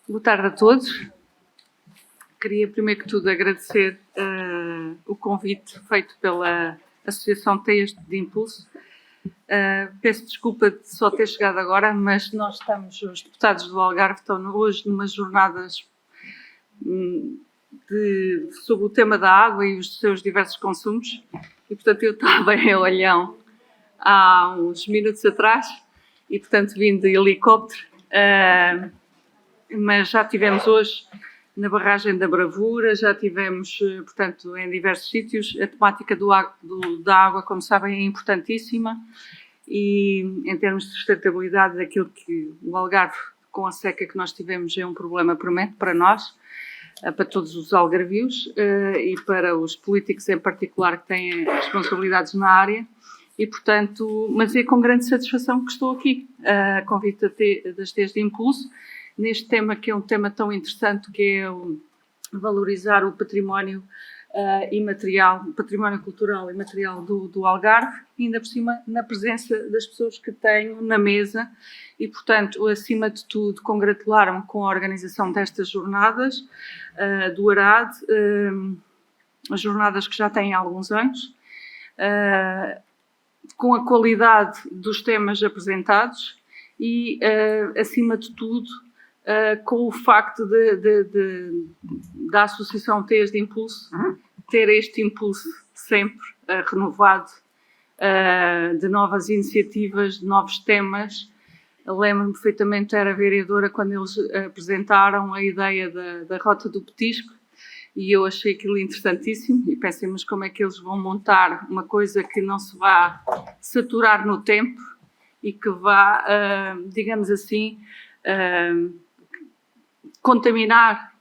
Boa tarde a todos. Queria, primeiro que tudo, agradecer o convite feito pela Associação Teias de Impulso. Peço desculpa de só ter chegado agora, mas nós estamos, os deputados do Algarve estão hoje numas jornadas sobre o tema da água e os seus diversos consumos. E, portanto, eu estava em Olhão há uns minutos atrás e, portanto, vim de helicóptero. Mas já tivemos hoje na barragem da Bravura, já tivemos, portanto, em diversos sítios. A temática da água, como sabem, é importantíssima e, em termos de sustentabilidade, daquilo que o Algarve, com a seca que nós tivemos, é um problema premente para nós, para todos os algarvios e para os políticos em particular que têm responsabilidades na área. E, portanto, mas é com grande satisfação que estou aqui, a convite das Teias de Impulso, neste tema que é um tema tão interessante, que é valorizar o património imaterial, o património cultural e material do Algarve, e ainda por cima na presença das pessoas que tenho na mesa e, portanto, acima de tudo, congratular-me com a organização destas jornadas do ARAD, as jornadas que já têm alguns anos, com a qualidade dos temas apresentados e, acima de tudo, com o facto da Associação Teias de Impulso ter este impulso sempre renovado de novas iniciativas, de novos temas. Lembro-me perfeitamente, era vereadora quando eles apresentaram a ideia da Rota do Petisco e eu achei aquilo interessantíssimo e pensei, mas como é que eles vão montar uma coisa que não se vá saturar no tempo e que vá, digamos assim, contaminar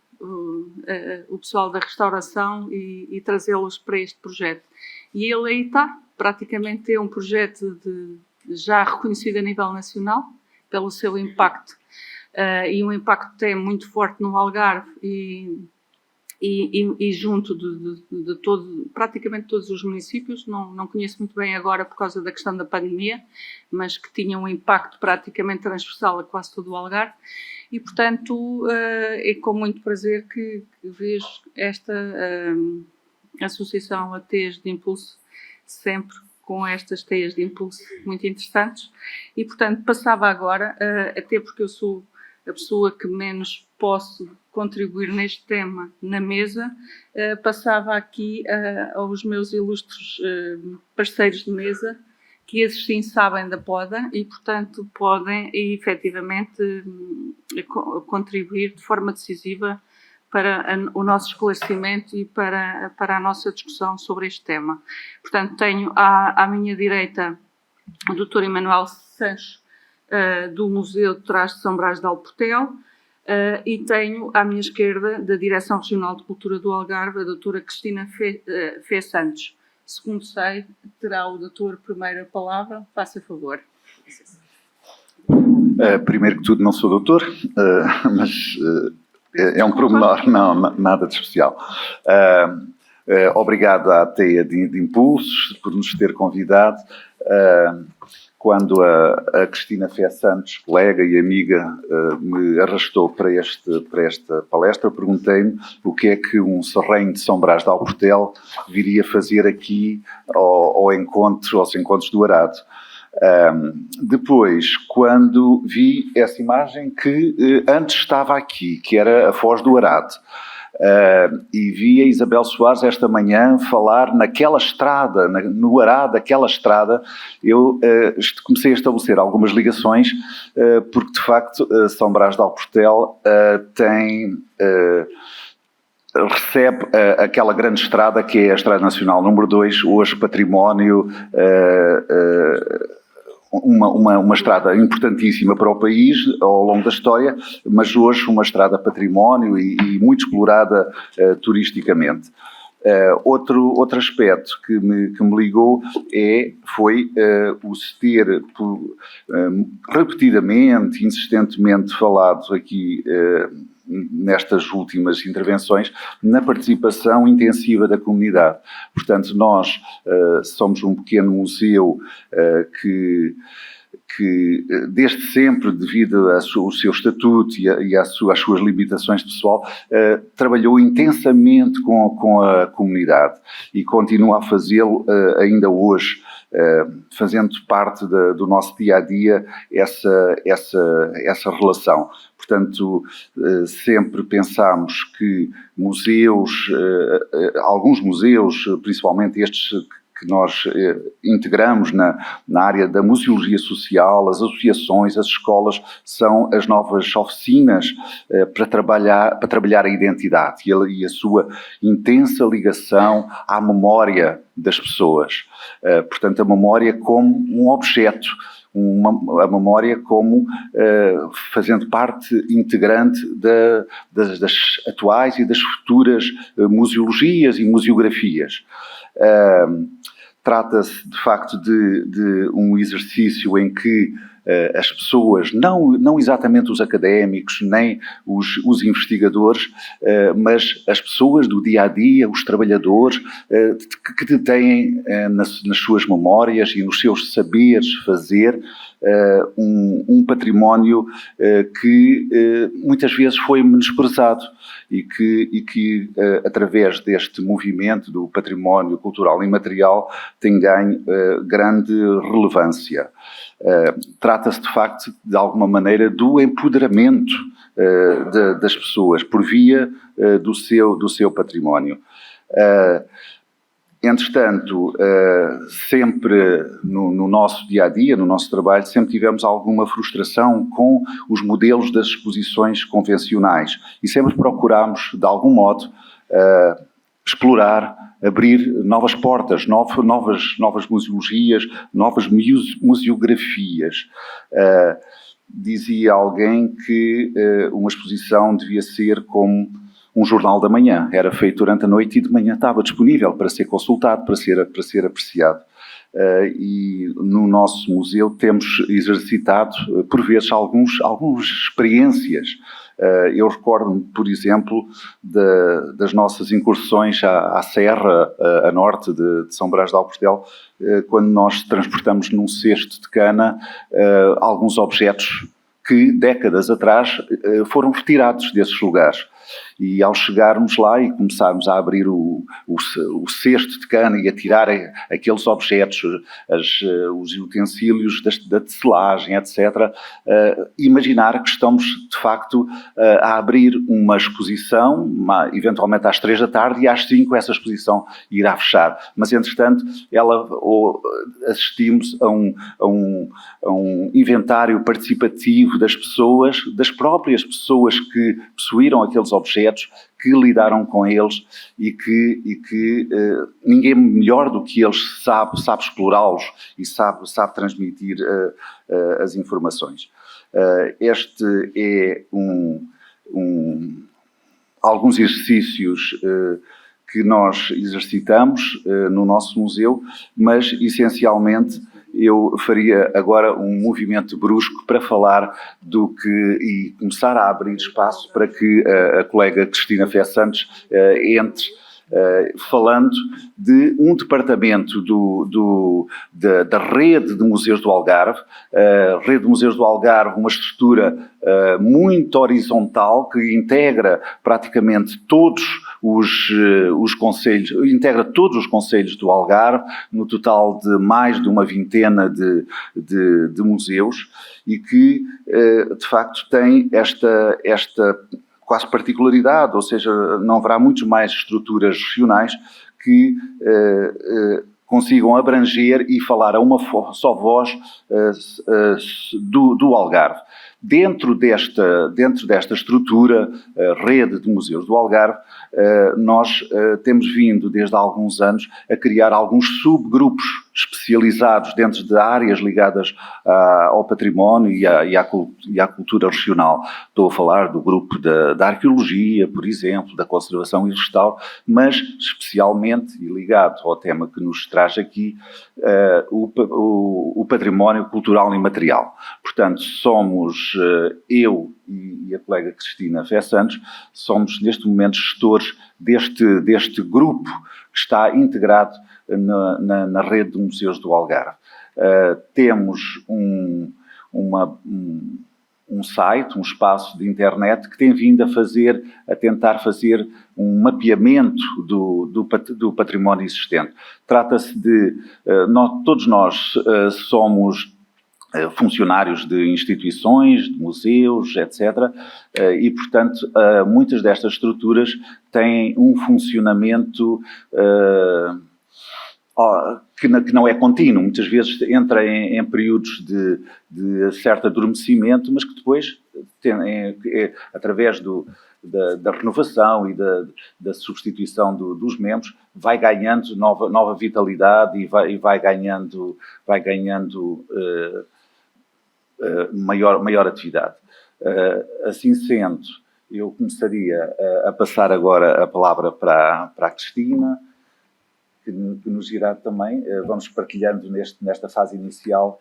o pessoal da restauração e trazê-los para este projeto. E ele aí está, praticamente é um projeto já reconhecido a nível nacional pelo seu impacto e um impacto até muito forte no Algarve e junto de praticamente todos os municípios. Não conheço muito bem agora por causa da questão da pandemia, mas que tinha um impacto praticamente transversal a quase todo o Algarve. E, portanto, é com muito prazer que vejo esta associação a Teias de Impulso, sempre com estas teias de impulso muito interessantes. E, portanto, passava agora, até porque eu sou a pessoa que menos posso contribuir neste tema na mesa, passava aqui aos meus ilustres parceiros de mesa, que esses sim sabem da poda e, portanto, podem efetivamente contribuir de forma decisiva para o nosso esclarecimento e para a nossa discussão sobre este tema. Portanto, tenho à minha direita o Dr. Emanuel Sancho, do Museu de Trás de São Brás de Alportel, e tenho à minha esquerda, da Direção Regional de Cultura do Algarve, a doutora Cristina Fé Santos. Segundo sei, terá o doutor primeiro a palavra. Faça favor. Primeiro que tudo, não sou doutor, mas é um pormenor, não, nada de especial. Obrigado à Teia de Impulsos por nos ter convidado. Quando a Cristina Fé Santos, colega e amiga, me arrastou para esta palestra, perguntei-me o que é que um serrenho de São Brás de Alportel viria fazer aqui aos encontros do Arado. Depois, quando vi essa imagem que antes estava aqui, que era a Foz do Arado, e vi a Isabel Soares esta manhã falar naquela estrada, no Arado, aquela estrada, eu comecei a estabelecer algumas ligações, porque de facto São Brás de Alportel recebe aquela grande estrada que é a Estrada Nacional número 2, hoje património, uma estrada importantíssima para o país ao longo da história, mas hoje uma estrada património e muito explorada turisticamente. Outro aspecto que me ligou foi o se ter repetidamente, insistentemente falado aqui nestas últimas intervenções, na participação intensiva da comunidade. Portanto, nós somos um pequeno museu que desde sempre, devido ao seu estatuto e às suas limitações pessoal, trabalhou intensamente com a comunidade e continua a fazê-lo ainda hoje, fazendo parte do nosso dia-a-dia essa relação. Portanto, sempre pensámos que museus, alguns museus, principalmente estes que nós integramos na área da museologia social, as associações, as escolas, são as novas oficinas para trabalhar a identidade e a sua intensa ligação à memória das pessoas. Portanto, a memória como um objeto, a memória como fazendo parte integrante das atuais e das futuras museologias e museografias. Trata-se, de facto, de um exercício em que as pessoas, não exatamente os académicos, nem os investigadores, mas as pessoas do dia-a-dia, os trabalhadores, que detêm nas suas memórias e nos seus saberes fazer um património que muitas vezes foi menosprezado e que através deste movimento do património cultural imaterial tem ganho grande relevância. Trata-se, de facto, de alguma maneira, do empoderamento das pessoas por via do seu património. Entretanto, sempre no nosso dia-a-dia, no nosso trabalho, sempre tivemos alguma frustração com os modelos das exposições convencionais e sempre procurámos, de algum modo, explorar, abrir novas portas, novas museologias, novas museografias. Dizia alguém que uma exposição devia ser como um jornal da manhã. Era feito durante a noite e de manhã estava disponível para ser consultado, para ser apreciado. E no nosso museu temos exercitado, por vezes, algumas experiências. Eu recordo-me, por exemplo, das nossas incursões à Serra, a norte de São Brás de Alportel, quando nós transportamos num cesto de cana alguns objetos que, décadas atrás, foram retirados desses lugares. E ao chegarmos lá e começarmos a abrir o cesto de cana e a tirar aqueles objetos, os utensílios da tecelagem, etc., imaginar que estamos, de facto, a abrir uma exposição, eventualmente às 3 da tarde, e às 5 essa exposição irá fechar. Mas, entretanto, assistimos a um inventário participativo das próprias pessoas que possuíram aqueles objetos, que lidaram com eles e que ninguém melhor do que eles sabe explorá-los e sabe transmitir as informações. Este é alguns exercícios que nós exercitamos no nosso museu, mas essencialmente eu faria agora um movimento brusco para falar e começar a abrir espaço para que a colega Cristina Fé Santos entre, falando de um departamento da Rede de Museus do Algarve. A Rede de Museus do Algarve, uma estrutura muito horizontal que integra praticamente todos os concelhos, integra todos os concelhos do Algarve, no total de mais de uma vintena de museus, e que, de facto, tem esta quase particularidade, ou seja, não haverá muitas mais estruturas regionais que consigam abranger e falar a uma só voz do Algarve. Dentro desta estrutura, rede de museus do Algarve, nós temos vindo, desde há alguns anos, a criar alguns subgrupos especializados dentro de áreas ligadas ao património e à cultura regional. Estou a falar do grupo da arqueologia, por exemplo, da conservação e restauro, mas especialmente, e ligado ao tema que nos traz aqui, o património cultural e imaterial. Portanto, somos eu e a colega Cristina Fé Santos, somos neste momento gestores deste grupo que está integrado na rede de museus do Algarve. Temos um site, um espaço de internet que tem vindo a tentar fazer um mapeamento do património existente. Trata-se de, todos nós somos funcionários de instituições, de museus, etc. E, portanto, muitas destas estruturas têm um funcionamento que não é contínuo. Muitas vezes entra em períodos de certo adormecimento, mas que depois, através da renovação e da substituição dos membros, vai ganhando nova vitalidade e vai ganhando maior atividade. Assim sendo, eu começaria a passar agora a palavra para a Cristina, que nos irá também, vamos partilhando nesta fase inicial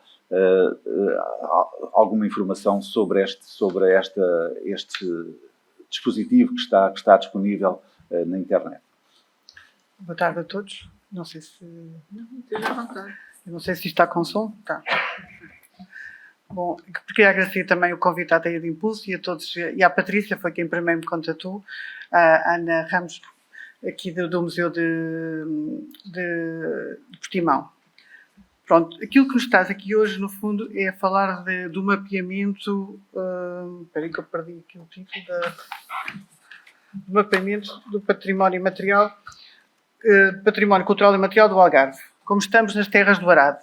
alguma informação sobre este dispositivo que está disponível na internet. Boa tarde a todos. Não sei se... Esteja à vontade. Não sei se isto está com som. Está. Bom, queria agradecer também o convite à Teia de Impulso e a todos, e à Patrícia, foi quem primeiro me contatou, a Ana Ramos, aqui do Museu de Portimão. Pronto, aquilo que nos traz aqui hoje, no fundo, é falar do mapeamento... espera aí que eu perdi aqui o título. Do mapeamento do património material, património cultural e material do Algarve. Como estamos nas terras do Arado.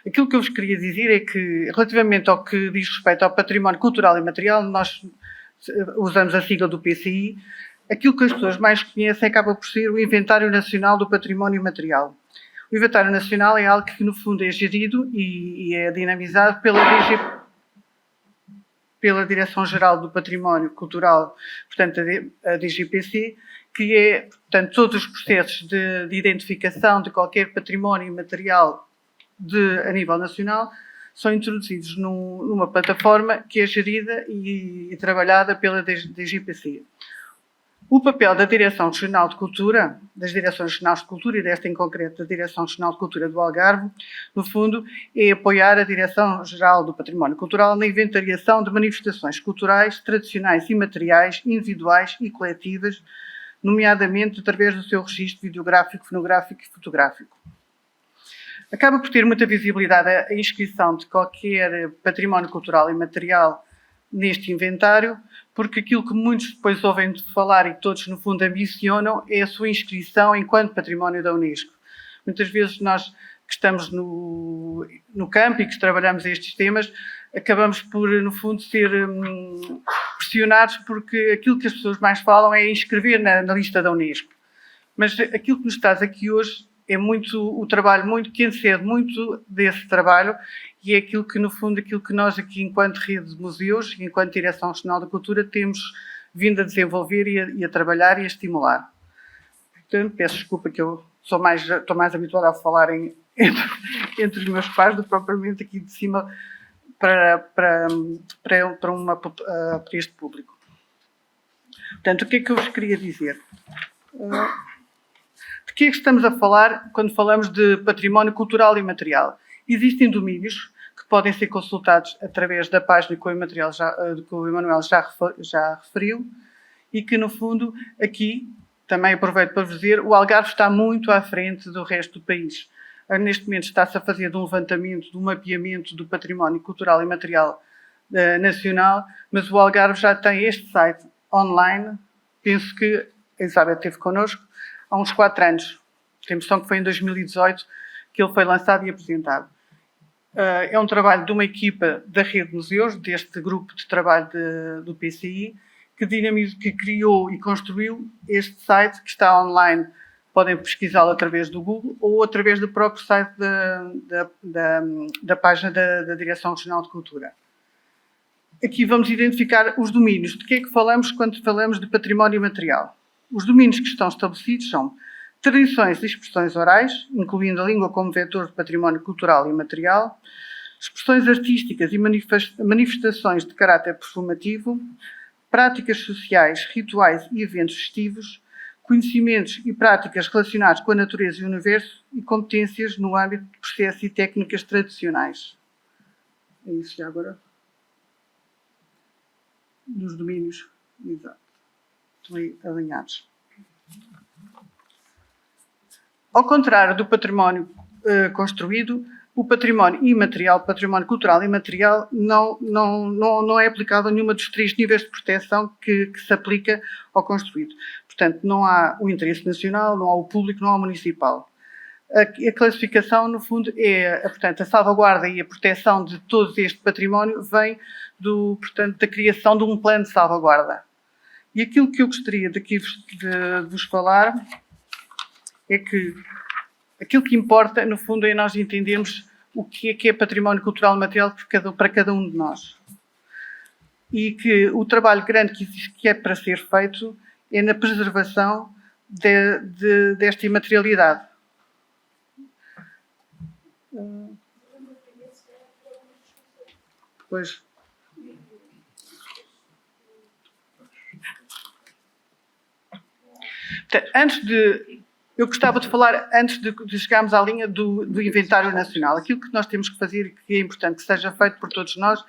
Aquilo que eu vos queria dizer é que, relativamente ao que diz respeito ao património cultural e material, nós usamos a sigla do PCI. Aquilo que as pessoas mais conhecem acaba por ser o Inventário Nacional do Património Material. O Inventário Nacional é algo que, no fundo, é gerido e é dinamizado pela Direção-Geral do Património Cultural, portanto, a DGPC, que é, portanto, todos os processos de identificação de qualquer património material a nível nacional são introduzidos numa plataforma que é gerida e trabalhada pela DGPC. O papel da Direção Regional de Cultura, das Direções Regionais de Cultura e desta em concreto da Direção Regional de Cultura do Algarve, no fundo, é apoiar a Direção-Geral do Património Cultural na inventariação de manifestações culturais, tradicionais e materiais, individuais e coletivas, nomeadamente através do seu registro videográfico, fonográfico e fotográfico. Acaba por ter muita visibilidade a inscrição de qualquer património cultural e material neste inventário, porque aquilo que muitos depois ouvem de falar e todos, no fundo, ambicionam é a sua inscrição enquanto património da Unesco. Muitas vezes nós que estamos no campo e que trabalhamos estes temas, acabamos por, no fundo, ser pressionados porque aquilo que as pessoas mais falam é inscrever na lista da Unesco. Mas aquilo que nos traz aqui hoje é muito o trabalho, que antecede muito desse trabalho e é aquilo que, no fundo, aquilo que nós aqui, enquanto rede de museus, enquanto Direção Regional da Cultura, temos vindo a desenvolver e a trabalhar e a estimular. Portanto, peço desculpa que eu estou mais habituada a falar entre os meus pares do que propriamente aqui de cima para este público. Portanto, o que é que eu vos queria dizer? De que é que estamos a falar quando falamos de património cultural e material? Existem domínios que podem ser consultados através da página que o Emanuel já referiu e que, no fundo, aqui, também aproveito para vos dizer, o Algarve está muito à frente do resto do país. Neste momento está-se a fazer um levantamento, um mapeamento do património cultural e material nacional, mas o Algarve já tem este site online, penso que a Isabel esteve connosco, há uns 4 anos. Temos noção que foi em 2018 que ele foi lançado e apresentado. É um trabalho de uma equipa da Rede de Museus, deste grupo de trabalho do PCI, que criou e construiu este site que está online. Podem pesquisá-lo através do Google ou através do próprio site da página da Direção Regional de Cultura. Aqui vamos identificar os domínios. De que é que falamos quando falamos de património material? Os domínios que estão estabelecidos são tradições e expressões orais, incluindo a língua como vetor de património cultural e material, expressões artísticas e manifestações de caráter performativo, práticas sociais, rituais e eventos festivos, conhecimentos e práticas relacionados com a natureza e o universo e competências no âmbito de processos e técnicas tradicionais. É isso já agora. Dos domínios. Exato. Estão aí alinhados. Ao contrário do património construído, o património imaterial, património cultural imaterial, não é aplicado a nenhuma dos 3 níveis de proteção que se aplica ao construído. Portanto, não há o interesse nacional, não há o público, não há o municipal. A classificação, no fundo, portanto, a salvaguarda e a proteção de todo este património vem portanto, da criação de um plano de salvaguarda. E aquilo que eu gostaria daqui de vos falar é que aquilo que importa, no fundo, é nós entendermos o que é património cultural e material para cada um de nós. E que o trabalho grande que é para ser feito é na preservação desta imaterialidade. Pois. Portanto, eu gostava de falar, antes de chegarmos à linha do inventário nacional, aquilo que nós temos que fazer e que é importante que seja feito por todos nós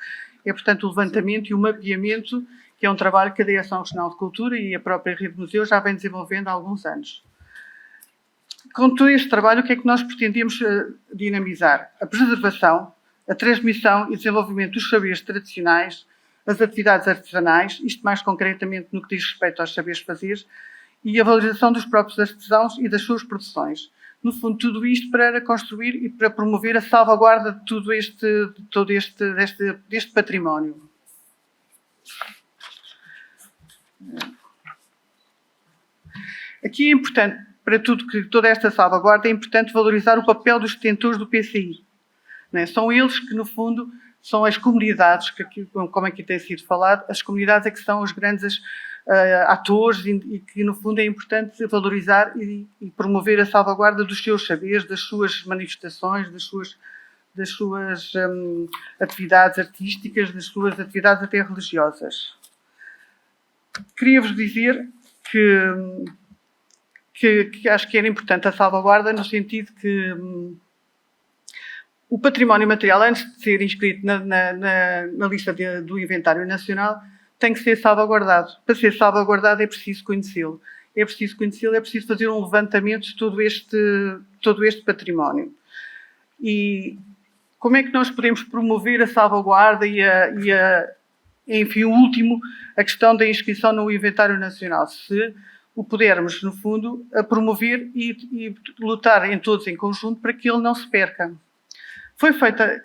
é, portanto, o levantamento e o mapeamento, que é um trabalho que a Direção Regional de Cultura e a própria Rede de Museus já vem desenvolvendo há alguns anos. Com todo este trabalho, o que é que nós pretendemos dinamizar? A preservação, a transmissão e desenvolvimento dos saberes tradicionais, as atividades artesanais, isto mais concretamente no que diz respeito aos saberes fazeres, e a valorização dos próprios artesãos e das suas produções. No fundo, tudo isto para construir e para promover a salvaguarda de deste património. Aqui é importante, para toda esta salvaguarda, é importante valorizar o papel dos detentores do PCI. Não é? São eles que, no fundo, são as comunidades, como aqui tem sido falado, as comunidades é que são os grandes atores e que, no fundo, é importante valorizar e promover a salvaguarda dos seus saberes, das suas manifestações, das suas atividades artísticas, das suas atividades até religiosas. Queria-vos dizer que acho que era importante a salvaguarda no sentido que o património material, antes de ser inscrito na lista do inventário nacional, tem que ser salvaguardado. Para ser salvaguardado é preciso conhecê-lo. É preciso fazer um levantamento de todo este património. E como é que nós podemos promover a salvaguarda enfim, o último, a questão da inscrição no inventário nacional? Se o pudermos, no fundo, a promover e lutar todos em conjunto para que ele não se perca. Foi feita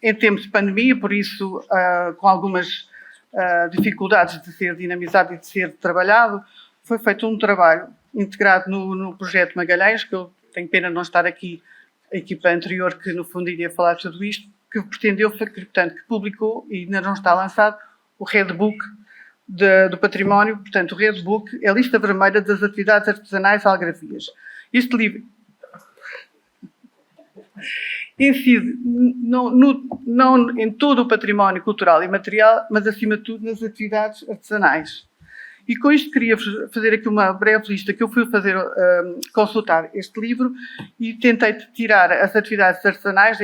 em tempos de pandemia, por isso com algumas dificuldades de ser dinamizado e de ser trabalhado, foi feito um trabalho integrado no projeto Magalhães, que eu tenho pena de não estar aqui, a equipa anterior que no fundo iria falar de tudo isto, que pretendeu, portanto, que publicou e ainda não está lançado o Red Book do património. Portanto, o Red Book é a lista vermelha das atividades artesanais algarvias. Este livro incide não em todo o património cultural e material, mas acima de tudo nas atividades artesanais. E com isto queria-vos fazer aqui uma breve lista que eu fui consultar este livro e tentei tirar as atividades artesanais,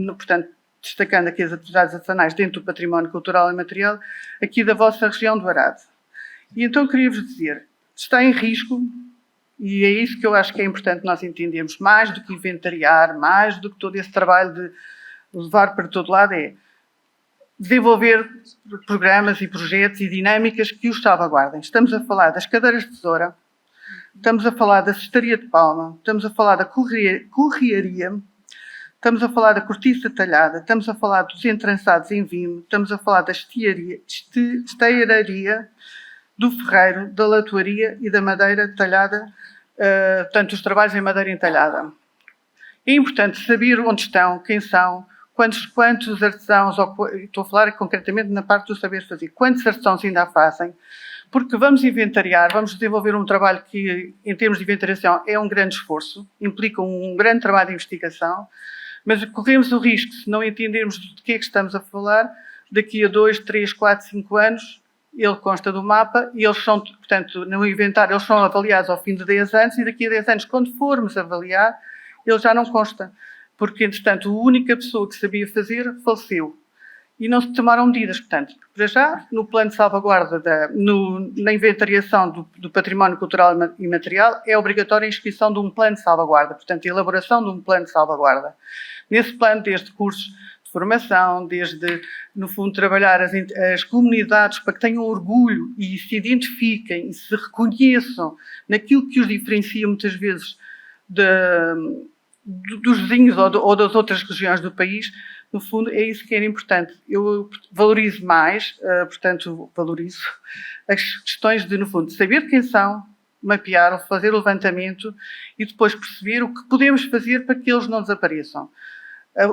portanto, destacando aqui as atividades artesanais dentro do património cultural e material, aqui da vossa região do Arado. E então queria-vos dizer, está em risco. E é isso que eu acho que é importante nós entendermos, mais do que inventariar, mais do que todo esse trabalho de levar para todo lado, é desenvolver programas e projetos e dinâmicas que os salvaguardem. Estamos a falar das cadeiras de tesoura, estamos a falar da cestaria de palma, estamos a falar da correaria, estamos a falar da cortiça talhada, estamos a falar dos entrançados em vime, estamos a falar da esteiraria, do ferreiro, da latoaria e da madeira talhada, portanto, os trabalhos em madeira entalhada. É importante saber onde estão, quem são, quantos artesãos, estou a falar concretamente na parte do saber fazer, quantos artesãos ainda a fazem, porque vamos inventariar, vamos desenvolver um trabalho que, em termos de inventariação, é um grande esforço, implica um grande trabalho de investigação, mas corremos o risco, se não entendermos de que é que estamos a falar, daqui a 2, 3, 4, 5 anos, ele consta do mapa e eles são, portanto, no inventário, eles são avaliados ao fim de 10 anos e daqui a 10 anos, quando formos avaliar, ele já não consta. Porque, entretanto, a única pessoa que sabia fazer faleceu. E não se tomaram medidas. Portanto, para já, no plano de salvaguarda, na inventariação do património cultural e imaterial, é obrigatória a inscrição de um plano de salvaguarda. Portanto, a elaboração de um plano de salvaguarda. Nesse plano, desde cursos de formação, desde, no fundo, trabalhar as comunidades para que tenham orgulho e se identifiquem e se reconheçam naquilo que os diferencia muitas vezes dos vizinhos ou das outras regiões do país. No fundo, é isso que era importante. Eu valorizo mais, portanto, valorizo as questões de, no fundo, saber quem são, mapear, fazer o levantamento e depois perceber o que podemos fazer para que eles não desapareçam.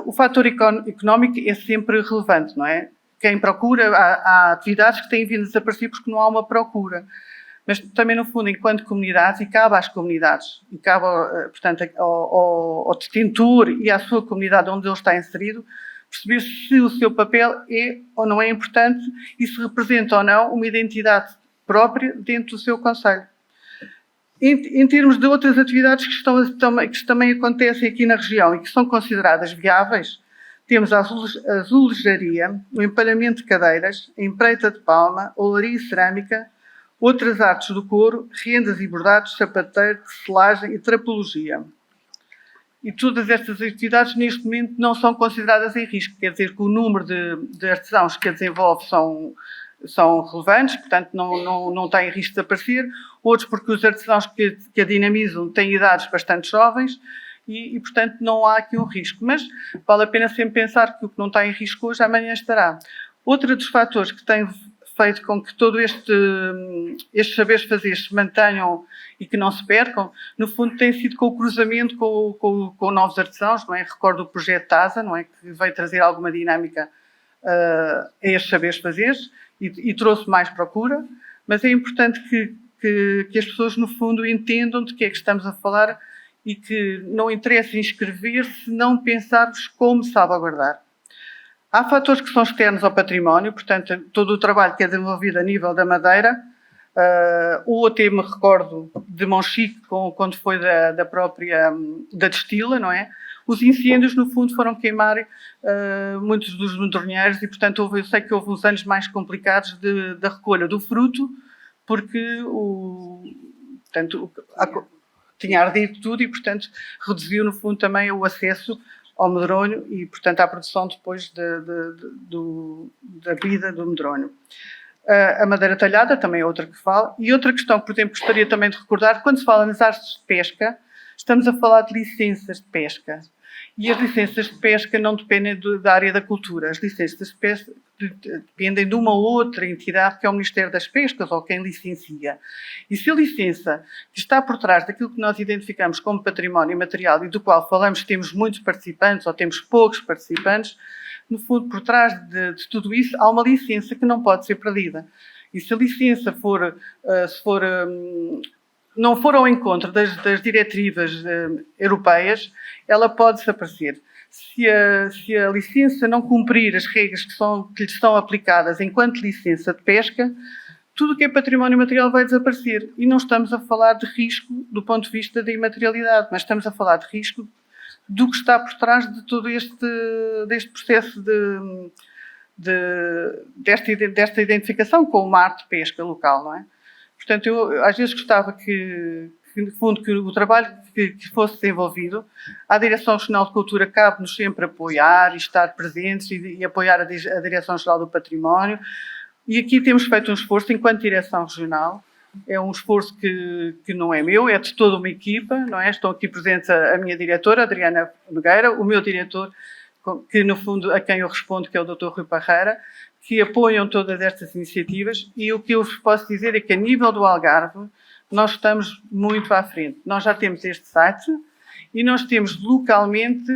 O fator económico é sempre relevante, não é? Quem procura, há atividades que têm vindo a desaparecer porque não há uma procura. Mas também, no fundo, enquanto comunidades, e cabe às comunidades, e cabe, portanto, ao detentor e à sua comunidade onde ele está inserido, perceber se o seu papel é ou não é importante e se representa ou não uma identidade própria dentro do seu concelho. Em termos de outras atividades que também acontecem aqui na região e que são consideradas viáveis, temos a azulejaria, o empalhamento de cadeiras, a empreita de palma, olaria e cerâmica, outras artes do couro, rendas e bordados, sapateiro, tecelagem e trapologia. E todas estas atividades, neste momento, não são consideradas em risco. Quer dizer que o número de artesãos que a desenvolve são relevantes, portanto, não têm risco de desaparecer. Outros porque os artesãos que a dinamizam têm idades bastante jovens e, portanto, não há aqui um risco. Mas vale a pena sempre pensar que o que não está em risco hoje, amanhã estará. Outro dos fatores que tem feito com que todo estes saberes fazer se mantenham e que não se percam, no fundo tem sido com o cruzamento com novos artesãos, não é? Recordo o projeto TASA, não é? Que veio trazer alguma dinâmica a estes saberes fazer e trouxe mais procura, mas é importante que as pessoas, no fundo, entendam de que é que estamos a falar e que não interessa inscrever-se se não pensarmos como salvaguardar. Há fatores que são externos ao património, portanto, todo o trabalho que é desenvolvido a nível da madeira, ou até me recordo de Monchique, quando foi da própria da destila, não é? Os incêndios, no fundo, foram queimar muitos dos medronheiros e, portanto, eu sei que houve uns anos mais complicados da recolha do fruto, porque tinha ardido tudo e, portanto, reduziu, no fundo, também o acesso ao medronho e, portanto, à produção depois da vida do medronho. A madeira talhada também é outra que fala. E outra questão que, por exemplo, gostaria também de recordar, quando se fala nas artes de pesca, estamos a falar de licenças de pesca. E as licenças de pesca não dependem da área da cultura. As licenças de pesca dependem de uma outra entidade, que é o Ministério das Pescas, ou quem licencia. E se a licença que está por trás daquilo que nós identificamos como património imaterial e do qual falamos temos muitos participantes ou temos poucos participantes, no fundo, por trás de tudo isso, há uma licença que não pode ser perdida. E se a licença não for ao encontro das diretivas europeias, ela pode desaparecer. Se a licença não cumprir as regras que lhe são aplicadas enquanto licença de pesca, tudo o que é património material vai desaparecer. E não estamos a falar de risco do ponto de vista da imaterialidade, mas estamos a falar de risco do que está por trás de todo deste processo desta identificação com uma arte de pesca local, não é? Portanto, eu às vezes gostava que no fundo, que o trabalho que fosse desenvolvido, a Direção Regional de Cultura cabe-nos sempre apoiar e estar presentes e apoiar a Direção-Geral do Património. E aqui temos feito um esforço enquanto Direção Regional. É um esforço que não é meu, é de toda uma equipa, não é? Estão aqui presentes a minha diretora, Adriana Nogueira, o meu diretor, que no fundo a quem eu respondo, que é o Dr. Rui Parreira, que apoiam todas estas iniciativas. E o que eu vos posso dizer é que a nível do Algarve, nós estamos muito à frente. Nós já temos este site e nós temos localmente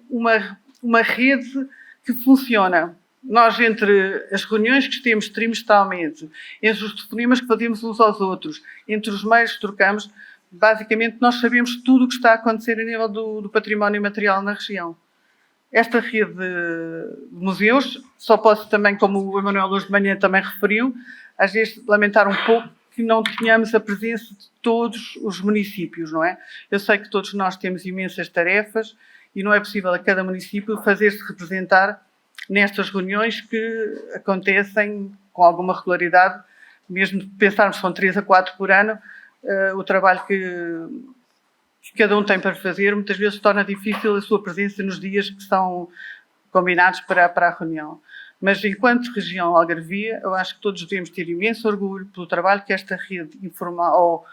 uma rede que funciona. Nós, entre as reuniões que temos trimestralmente, entre os telefonemas que fazemos uns aos outros, entre os meios que trocamos, basicamente nós sabemos tudo o que está a acontecer a nível do património imaterial na região. esta rede de museus, só posso também, como o Emanuel hoje de manhã também referiu, às vezes lamentar um pouco que não tenhamos a presença de todos os municípios, não é? Eu sei que todos nós temos imensas tarefas e não é possível a cada município fazer-se representar nestas reuniões que acontecem com alguma regularidade, mesmo pensarmos que são 3 a 4 por ano, o trabalho que cada um tem para fazer, muitas vezes torna difícil a sua presença nos dias que são combinados para a reunião. Mas, enquanto região algarvia, eu acho que todos devemos ter imenso orgulho pelo trabalho que esta rede informal,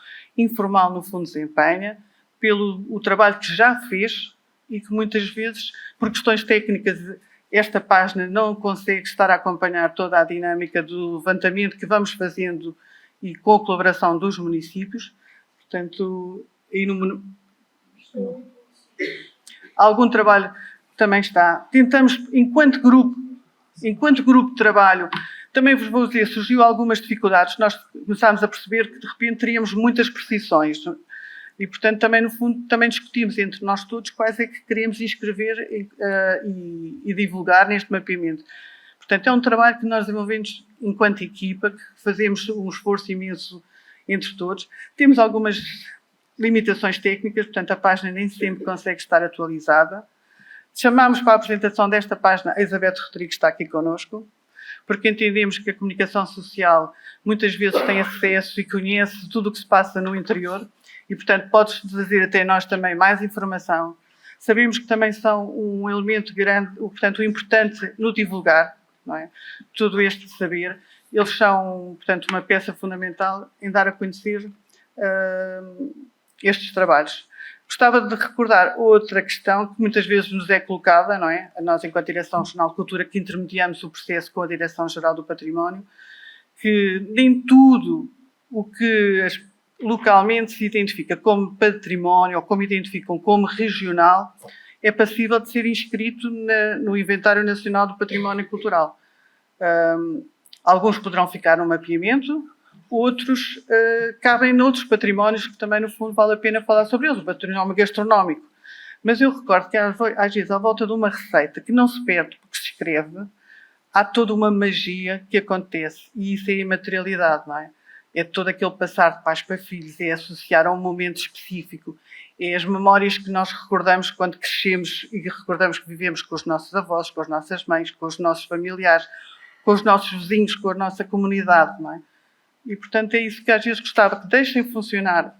no fundo, desempenha, pelo o trabalho que já fez e que muitas vezes, por questões técnicas, esta página não consegue estar a acompanhar toda a dinâmica do levantamento que vamos fazendo e com a colaboração dos municípios. Portanto, algum trabalho também está. Tentamos, enquanto grupo de trabalho, também vos vou dizer, surgiu algumas dificuldades. Nós começámos a perceber que, de repente, teríamos muitas precisões. E, portanto, também, no fundo, também discutimos entre nós todos quais é que queremos inscrever e divulgar neste mapeamento. Portanto, é um trabalho que nós desenvolvemos enquanto equipa, que fazemos um esforço imenso entre todos. Temos algumas limitações técnicas, portanto, a página nem sempre consegue estar atualizada. Chamámos para a apresentação desta página a Elizabeth Rodrigues, que está aqui connosco, porque entendemos que a comunicação social muitas vezes tem acesso e conhece tudo o que se passa no interior e, portanto, pode-se trazer até nós também mais informação. Sabemos que também são um elemento grande, portanto, importante no divulgar, não é? Todo este saber. Eles são, portanto, uma peça fundamental em dar a conhecer estes trabalhos. Gostava de recordar outra questão que muitas vezes nos é colocada, não é? Nós, enquanto Direção Regional de Cultura, que intermediamos o processo com a Direção-Geral do Património, que nem tudo o que localmente se identifica como património ou como identificam como regional é passível de ser inscrito no Inventário Nacional do Património Cultural. Alguns poderão ficar no mapeamento, outros cabem noutros patrimónios que também, no fundo, vale a pena falar sobre eles, o património gastronómico. Mas eu recordo que, às vezes, à volta de uma receita que não se perde porque se escreve, há toda uma magia que acontece. E isso é imaterialidade, não é? É todo aquele passar de pais para filhos, é associar a um momento específico. É as memórias que nós recordamos quando crescemos e recordamos que vivemos com os nossos avós, com as nossas mães, com os nossos familiares, com os nossos vizinhos, com a nossa comunidade, não é? E, portanto, é isso que às vezes gostava que deixem funcionar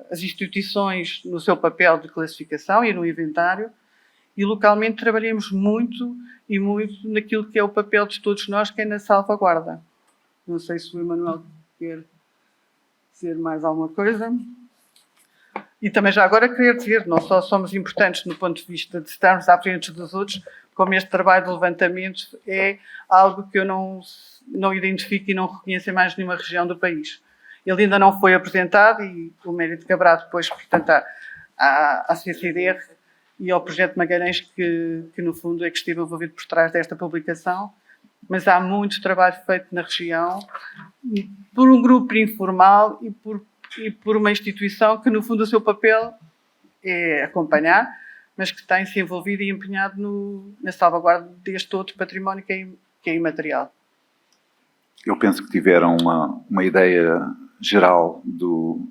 as instituições no seu papel de classificação e no inventário, e localmente trabalhemos muito e muito naquilo que é o papel de todos nós, que é na salvaguarda. Não sei se o Emanuel quer dizer mais alguma coisa. E também já agora queria dizer, não só somos importantes no ponto de vista de estarmos à frente dos outros, como este trabalho de levantamento é algo que eu não identifico e não reconheço em mais nenhuma região do país. Ele ainda não foi apresentado e o mérito caberá depois, portanto, à CCDR e ao projeto Magalhães, que no fundo é que esteve envolvido por trás desta publicação. Mas há muito trabalho feito na região por um grupo informal e por uma instituição que, no fundo, o seu papel é acompanhar, mas que tem-se envolvido e empenhado na salvaguarda deste outro património que é imaterial. Eu penso que tiveram uma ideia geral do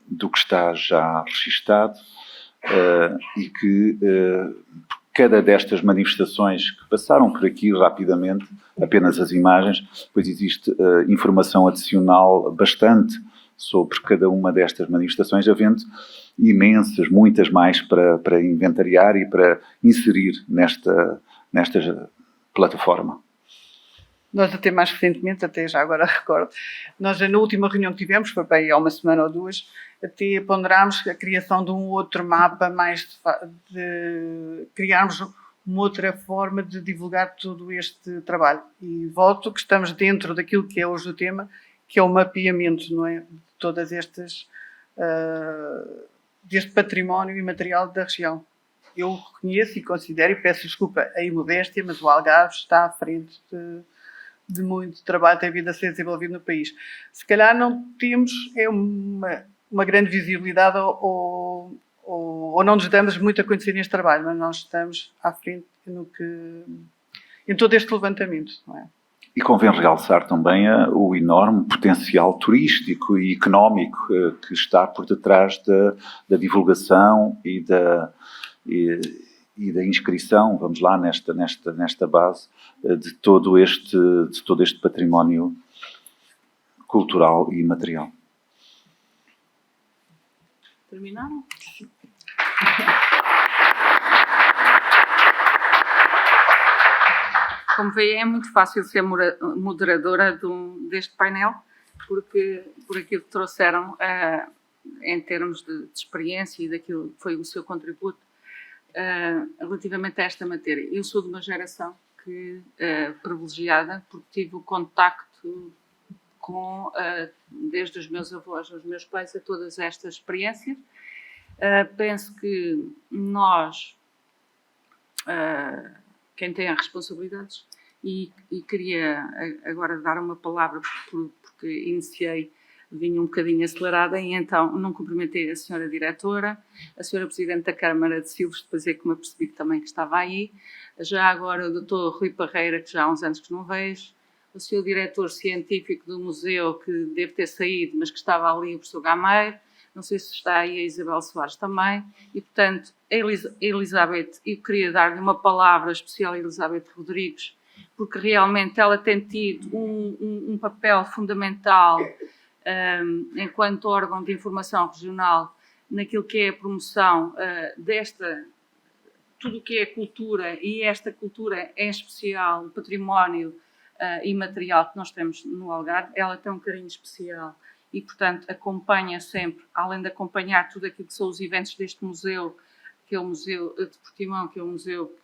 que está já registado e que cada destas manifestações que passaram por aqui rapidamente, apenas as imagens, depois existe informação adicional bastante sobre cada uma destas manifestações, havendo imensas, muitas mais para inventariar e para inserir nesta plataforma. Nós até mais recentemente, até já agora recordo, nós na última reunião que tivemos, foi bem há uma semana ou duas, até ponderámos a criação de um outro mapa, de criarmos uma outra forma de divulgar todo este trabalho. E volto que estamos dentro daquilo que é hoje o tema, que é o mapeamento, não é? De todas estas, deste património imaterial da região. Eu reconheço e considero, e peço desculpa a imodéstia, mas o Algarve está à frente de muito trabalho que tem vindo a ser desenvolvido no país. Se calhar não temos uma grande visibilidade ou ou não nos damos muito a conhecer neste trabalho, mas nós estamos à frente em todo este levantamento, não é? E convém realçar também o enorme potencial turístico e económico que está por detrás da divulgação e da inscrição, vamos lá, nesta base de todo este património cultural e material. Terminaram? Como veem, é muito fácil ser moderadora deste painel, porque por aquilo que trouxeram em termos de experiência e daquilo que foi o seu contributo relativamente a esta matéria. Eu sou de uma geração privilegiada, porque tive o contacto com, desde os meus avós, os meus pais, a todas estas experiências. Penso que nós, quem tem as responsabilidades, e queria agora dar uma palavra, porque iniciei, vinha um bocadinho acelerada, e então não cumprimentei a senhora diretora, a senhora presidente da Câmara de Silves, depois é que me apercebi também que estava aí, já agora o doutor Rui Parreira, que já há uns anos que não vejo, o senhor diretor científico do museu, que deve ter saído, mas que estava ali, o professor Gameiro, não sei se está aí a Isabel Soares também, e portanto, a Elizabeth, eu queria dar-lhe uma palavra especial a Elizabeth Rodrigues, porque realmente ela tem tido um papel fundamental enquanto órgão de informação regional naquilo que é a promoção tudo o que é cultura, e esta cultura em especial, o património imaterial que nós temos no Algarve, ela tem um carinho especial e, portanto, acompanha sempre, além de acompanhar tudo aquilo que são os eventos deste museu, que é o Museu de Portimão, que é um museu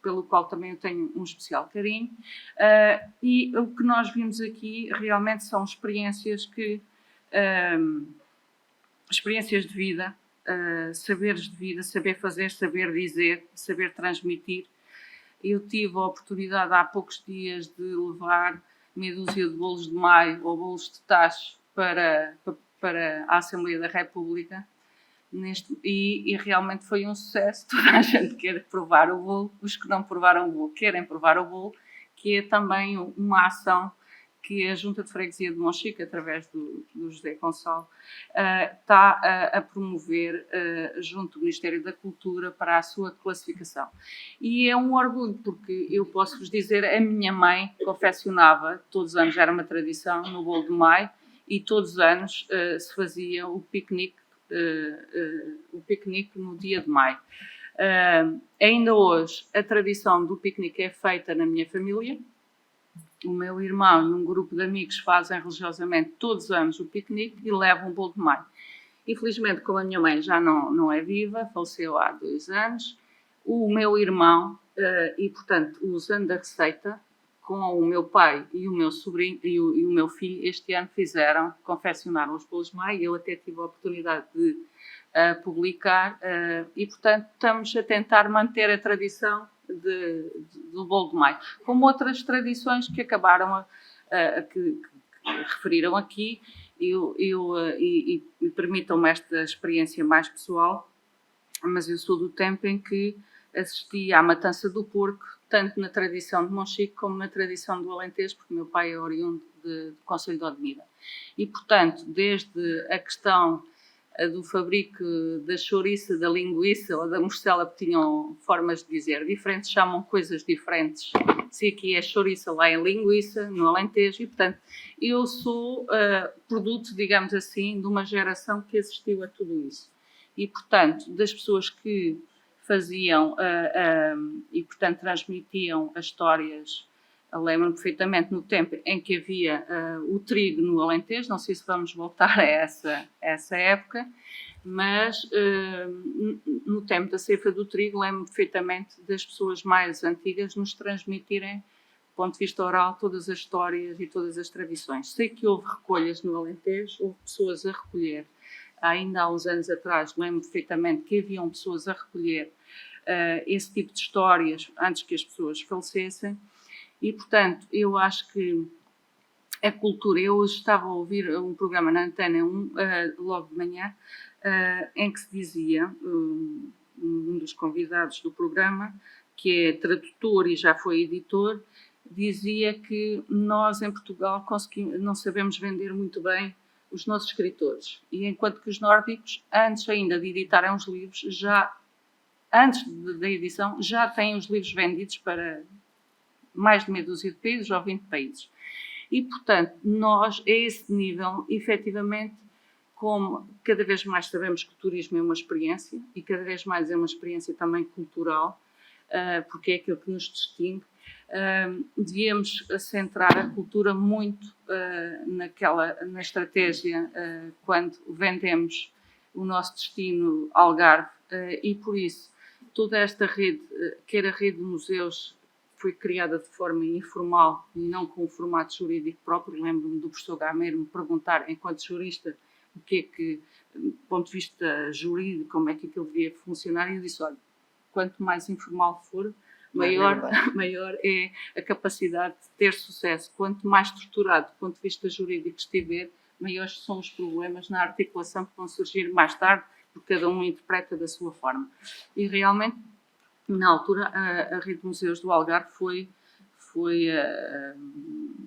pelo qual também eu tenho um especial carinho, e o que nós vimos aqui realmente são experiências experiências de vida, saberes de vida, saber fazer, saber dizer, saber transmitir. Eu tive a oportunidade há poucos dias de levar meia dúzia de bolos de maio ou bolos de tacho para a Assembleia da República, e realmente foi um sucesso. Toda a gente quer provar o bolo, os que não provaram o bolo querem provar o bolo, que é também uma ação que a Junta de Freguesia de Monchique, através do José Gonçalo, está a promover junto do Ministério da Cultura para a sua classificação. E é um orgulho, porque eu posso vos dizer, a minha mãe confeccionava, todos os anos era uma tradição, no bolo de maio, e todos os anos se fazia o piquenique no dia de maio. Ainda hoje, a tradição do piquenique é feita na minha família. O meu irmão e um grupo de amigos fazem religiosamente todos os anos o piquenique e levam um bolo de maio. Infelizmente, como a minha mãe já não é viva, faleceu há 2 anos, o meu irmão, e portanto, usando a receita, com o meu pai e o meu sobrinho e o meu filho, este ano confeccionaram os bolos de maio. Eu até tive a oportunidade de publicar, e portanto, estamos a tentar manter a tradição do bolo de maio, como outras tradições que acabaram que referiram aqui, e permitam-me esta experiência mais pessoal, mas eu sou do tempo em que assisti à matança do porco, tanto na tradição de Monchique como na tradição do Alentejo, porque meu pai é oriundo do Concelho de Odmira. E, portanto, desde a questão do fabrico da chouriça, da linguiça ou da morcela, que tinham formas de dizer diferentes, chamam coisas diferentes. Se aqui é chouriça, lá é linguiça, no Alentejo, e portanto eu sou produto, digamos assim, de uma geração que assistiu a tudo isso. E portanto, das pessoas que faziam e portanto transmitiam as histórias. Lembro-me perfeitamente no tempo em que havia o trigo no Alentejo, não sei se vamos voltar a essa época, mas no tempo da ceifa do trigo, lembro-me perfeitamente das pessoas mais antigas nos transmitirem, do ponto de vista oral, todas as histórias e todas as tradições. Sei que houve recolhas no Alentejo, houve pessoas a recolher. Ainda há uns anos atrás, lembro-me perfeitamente que haviam pessoas a recolher esse tipo de histórias antes que as pessoas falecessem. E, portanto, eu acho que a cultura... Eu hoje estava a ouvir um programa na Antena 1, logo de manhã, em que se dizia, um dos convidados do programa, que é tradutor e já foi editor, dizia que nós em Portugal não sabemos vender muito bem os nossos escritores. E enquanto que os nórdicos, antes ainda de editarem os livros, antes da edição, já têm os livros vendidos para mais de meia dúzia de países ou 20 países. E, portanto, nós, a esse nível, efetivamente, como cada vez mais sabemos que o turismo é uma experiência, e cada vez mais é uma experiência também cultural, porque é aquilo que nos distingue, devíamos centrar a cultura muito na estratégia quando vendemos o nosso destino Algarve, e por isso toda esta rede, quer a rede de museus, foi criada de forma informal e não com um formato jurídico próprio. Lembro-me do professor Gameiro me perguntar, enquanto jurista, o que é que, do ponto de vista jurídico, como é que aquilo devia funcionar, e eu disse, olha, quanto mais informal for, maior é a capacidade de ter sucesso. Quanto mais estruturado do ponto de vista jurídico estiver, maiores são os problemas na articulação que vão surgir mais tarde, porque cada um interpreta da sua forma. E realmente, na altura, a Rede de Museus do Algarve foi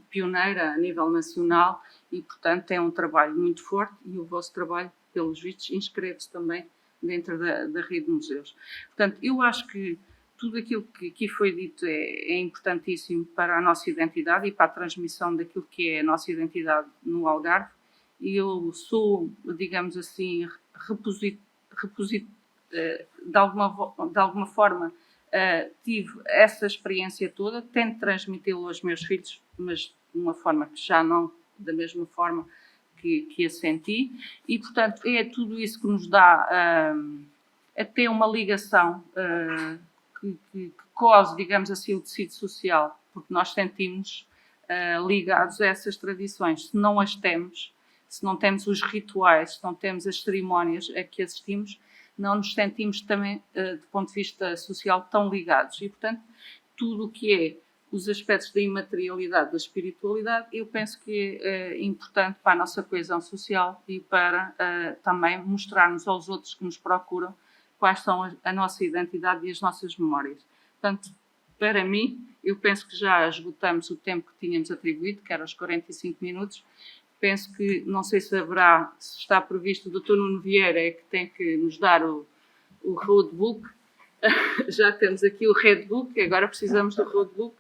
pioneira a nível nacional e, portanto, é um trabalho muito forte, e o vosso trabalho, pelos vistos, inscreve-se também dentro da Rede de Museus. Portanto, eu acho que tudo aquilo que aqui foi dito é importantíssimo para a nossa identidade e para a transmissão daquilo que é a nossa identidade no Algarve. E eu sou, digamos assim, de alguma forma, tive essa experiência toda, tento transmiti-la aos meus filhos, mas de uma forma que já não da mesma forma que a senti, e, portanto, é tudo isso que nos dá até uma ligação que cose, digamos assim, o tecido social, porque nós sentimos ligados a essas tradições. Se não as temos, se não temos os rituais, se não temos as cerimónias a que assistimos, não nos sentimos também, do ponto de vista social, tão ligados. E, portanto, tudo o que é os aspectos da imaterialidade, da espiritualidade, eu penso que é importante para a nossa coesão social e para também mostrarmos aos outros que nos procuram quais são a nossa identidade e as nossas memórias. Portanto, para mim, eu penso que já esgotamos o tempo que tínhamos atribuído, que era os 45 minutos. Penso que, não sei se está previsto, o Dr. Nuno Vieira é que tem que nos dar o roadbook. Já temos aqui o redbook, agora precisamos do roadbook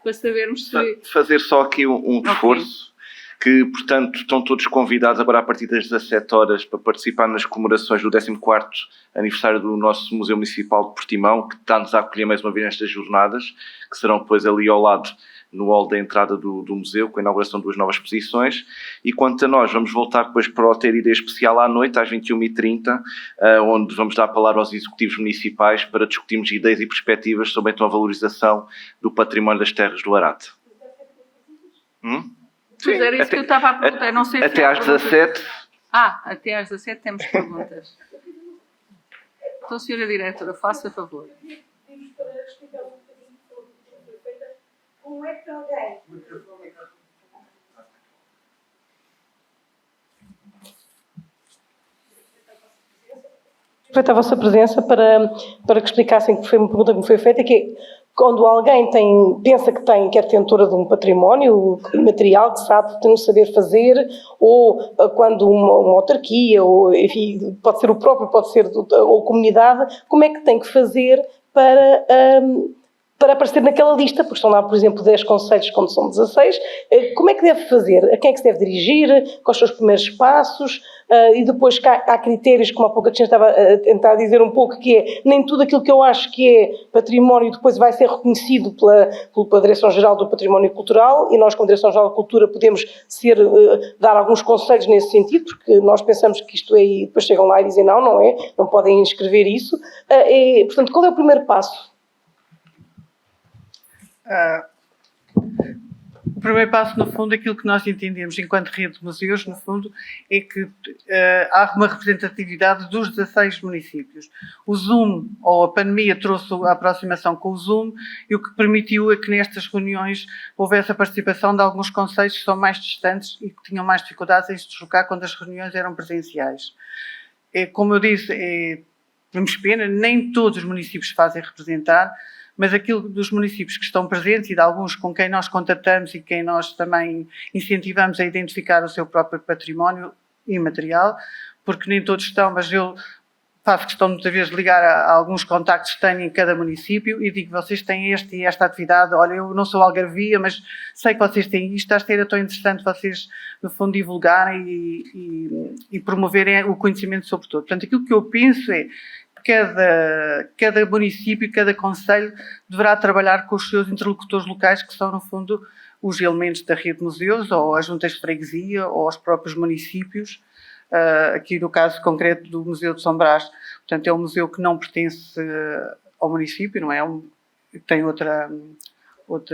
para sabermos se... Fazer só aqui um reforço, que, portanto, estão todos convidados agora a partir das 17 horas para participar nas comemorações do 14º aniversário do nosso Museu Municipal de Portimão, que está-nos a acolher mais uma vez nestas jornadas, que serão depois ali ao lado, no hall da entrada do museu, com a inauguração de 2 novas exposições. E quanto a nós, vamos voltar depois para o Ter Ideia Especial à noite, às 21h30, onde vamos dar a palavra aos executivos municipais para discutirmos ideias e perspectivas sobre então a valorização do património das terras do Arate. Pois era isso que eu estava a perguntar. Não sei se até às 17. Até às 17 temos perguntas. Então, Sra. Diretora, faça favor. Como é que alguém... Respeito à vossa presença para que explicassem, que foi uma pergunta que me foi feita, que é, quando alguém pensa que é detentora de um património material, que sabe, tem um saber fazer, ou quando uma autarquia, ou enfim, pode ser o próprio, pode ser ou comunidade, como é que tem que fazer para aparecer naquela lista, porque estão lá, por exemplo, 10 concelhos, como são 16, como é que deve fazer? A quem é que se deve dirigir? Quais são os primeiros passos? E depois há critérios, como há pouco a Cristina estava a tentar dizer um pouco, que é nem tudo aquilo que eu acho que é património depois vai ser reconhecido pela Direção-Geral do Património Cultural, e nós, como Direção-Geral da Cultura, podemos dar alguns conselhos nesse sentido, porque nós pensamos que isto é, e depois chegam lá e dizem não é, não podem inscrever isso. Portanto, qual é o primeiro passo? O primeiro passo, no fundo, aquilo que nós entendemos enquanto rede de museus, no fundo, é que há uma representatividade dos 16 municípios. O Zoom, ou a pandemia, trouxe a aproximação com o Zoom, e o que permitiu é que nestas reuniões houvesse a participação de alguns concelhos que são mais distantes e que tinham mais dificuldades em se deslocar quando as reuniões eram presenciais. como eu disse, temos pena, nem todos os municípios se fazem representar, mas aquilo dos municípios que estão presentes e de alguns com quem nós contatamos e quem nós também incentivamos a identificar o seu próprio património imaterial, porque nem todos estão, mas eu faço questão muitas vezes de ligar a alguns contactos que tenho em cada município e digo, vocês têm este e esta atividade, olha, eu não sou algarvia, mas sei que vocês têm isto, acho que era tão interessante vocês, no fundo, divulgarem e promoverem o conhecimento sobre tudo. Portanto, aquilo que eu penso é cada município, cada concelho deverá trabalhar com os seus interlocutores locais, que são, no fundo, os elementos da rede de museus, ou as juntas de freguesia, ou os próprios municípios, aqui no caso concreto do Museu de São Brás. Portanto, é um museu que não pertence ao município, não é? Tem outra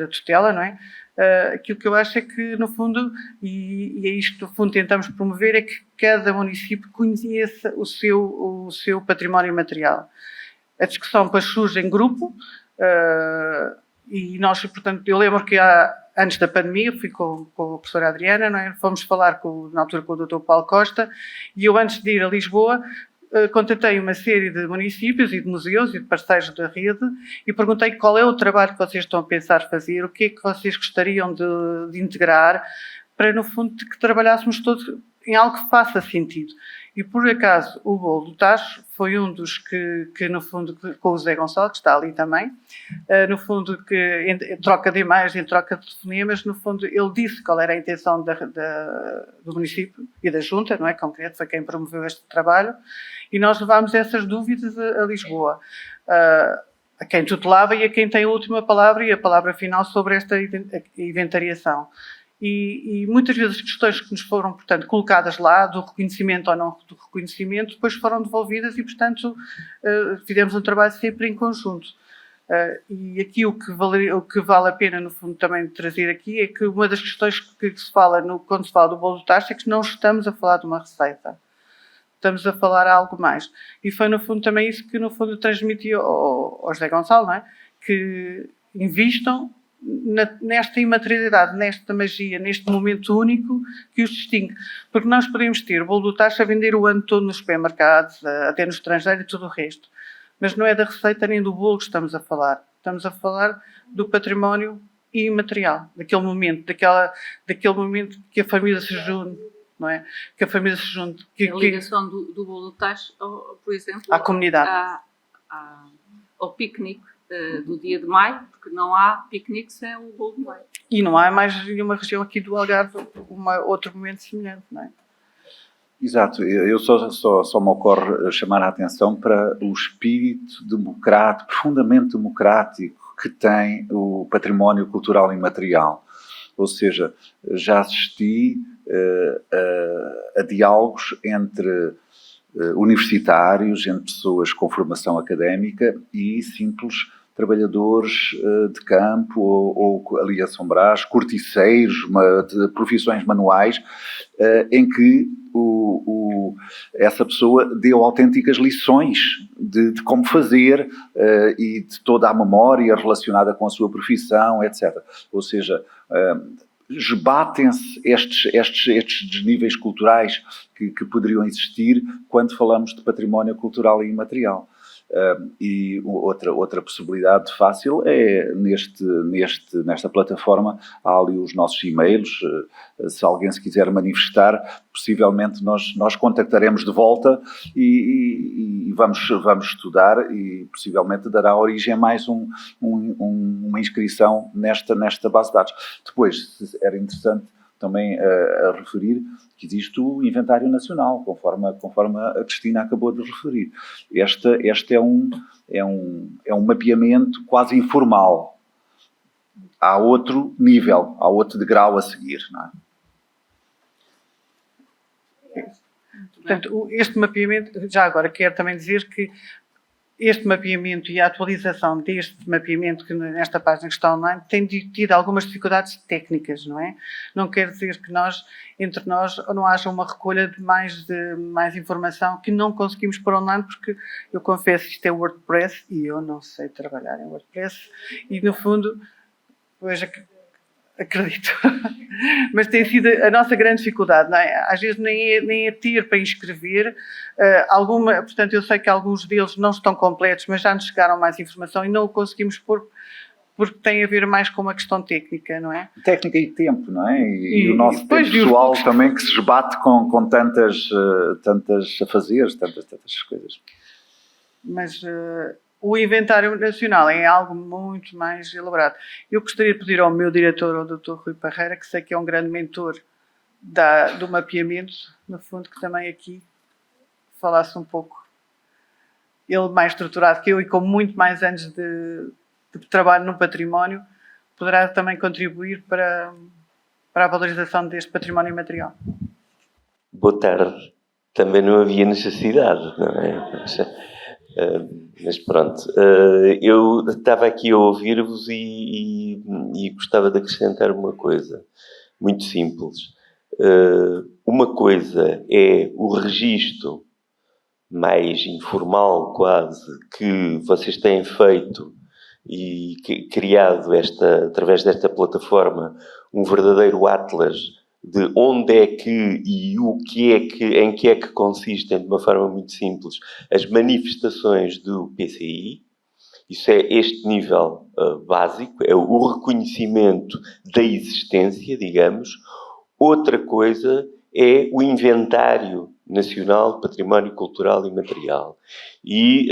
tutela, não é? Aquilo que eu acho é que, no fundo, e é isto que, no fundo, tentamos promover, é que cada município conheça o seu património material. A discussão depois surge em grupo, e nós, portanto, eu lembro que antes da pandemia, fui com a professora Adriana, não é? Fomos falar na altura com o Dr. Paulo Costa, e eu, antes de ir a Lisboa, contatei uma série de municípios e de museus e de parceiros da rede e perguntei qual é o trabalho que vocês estão a pensar fazer, o que é que vocês gostariam de integrar, para, no fundo, que trabalhássemos todos em algo que faça sentido. E, por acaso, o Bolo do Tacho foi um dos que no fundo, com o Zé Gonçalves, que está ali também, no fundo, que em troca de imagens, em troca de telefonemas, no fundo, ele disse qual era a intenção do município e da Junta, não é? Concreto, foi quem promoveu este trabalho, e nós levámos essas dúvidas a Lisboa, a quem tutelava e a quem tem a última palavra e a palavra final sobre esta inventariação. E muitas vezes as questões que nos foram, portanto, colocadas lá, do reconhecimento ou não do reconhecimento, depois foram devolvidas e, portanto, fizemos um trabalho sempre em conjunto. E aqui o que vale a pena, no fundo, também trazer aqui é que uma das questões que se fala quando se fala do bolo do tacho é que não estamos a falar de uma receita. Estamos a falar algo mais. E foi, no fundo, também isso que, no fundo, transmiti ao José Gonçalo, não é? Que invistam nesta imaterialidade, nesta magia, neste momento único que os distingue. Porque nós podemos ter o bolo do tacho a vender o ano todo nos supermercados, até no estrangeiro e tudo o resto. Mas não é da receita nem do bolo que estamos a falar. Estamos a falar do património imaterial, daquele momento, daquele momento que a família se junte, não é? Que a família se junte. A ligação do bolo do tacho, por exemplo, à comunidade. Ao piquenique do dia de maio, porque não há piquenique sem o bolo de maio. E não há mais nenhuma região aqui do Algarve outro momento semelhante, não é? Exato, eu só me ocorre chamar a atenção para o espírito democrático, profundamente democrático, que tem o património cultural imaterial. Ou seja, já assisti a diálogos entre universitários, entre pessoas com formação académica e simples trabalhadores de campo ou ali a São Brás, corticeiros, de profissões manuais, em que essa pessoa deu autênticas lições de como fazer e de toda a memória relacionada com a sua profissão, etc. Ou seja, esbatem-se estes desníveis culturais que poderiam existir quando falamos de património cultural e imaterial. E outra possibilidade fácil é nesta plataforma há ali os nossos e-mails. Se alguém se quiser manifestar, possivelmente nós contactaremos de volta e vamos estudar e possivelmente dará origem a mais uma inscrição nesta base de dados. Depois, era interessante também a referir que existe o Inventário Nacional, conforme a Cristina acabou de referir. Este é um mapeamento quase informal. Há outro nível, há outro degrau a seguir, não é? Portanto, este mapeamento, já agora quero também dizer que este mapeamento e a atualização deste mapeamento, que nesta página que está online, tem tido algumas dificuldades técnicas, não é? Não quer dizer que entre nós, não haja uma recolha de mais informação que não conseguimos pôr online, porque eu confesso que isto é WordPress e eu não sei trabalhar em WordPress e, no fundo, veja que acredito. Mas tem sido a nossa grande dificuldade, não é? Às vezes nem é ter para inscrever. Portanto, eu sei que alguns deles não estão completos, mas já nos chegaram mais informação e não o conseguimos pôr porque tem a ver mais com uma questão técnica, não é? Técnica e tempo, não é? E o nosso tempo depois, pessoal também que se esbate com tantas afazeres, tantas coisas. Mas o inventário nacional é algo muito mais elaborado. Eu gostaria de pedir ao meu diretor, ao Dr. Rui Parreira, que sei que é um grande mentor do mapeamento, no fundo, que também aqui falasse um pouco. Ele mais estruturado que eu e com muito mais anos de trabalho no património, poderá também contribuir para a valorização deste património material. Boa tarde. Também não havia necessidade, não é? Mas pronto. Eu estava aqui a ouvir-vos e gostava de acrescentar uma coisa muito simples. Uma coisa é o registro mais informal, quase, que vocês têm feito e criado através desta plataforma um verdadeiro atlas de onde é que e em que é que consistem, de uma forma muito simples, as manifestações do PCI. Isso é este nível básico, é o reconhecimento da existência, digamos. Outra coisa é o inventário nacional de património cultural e material. E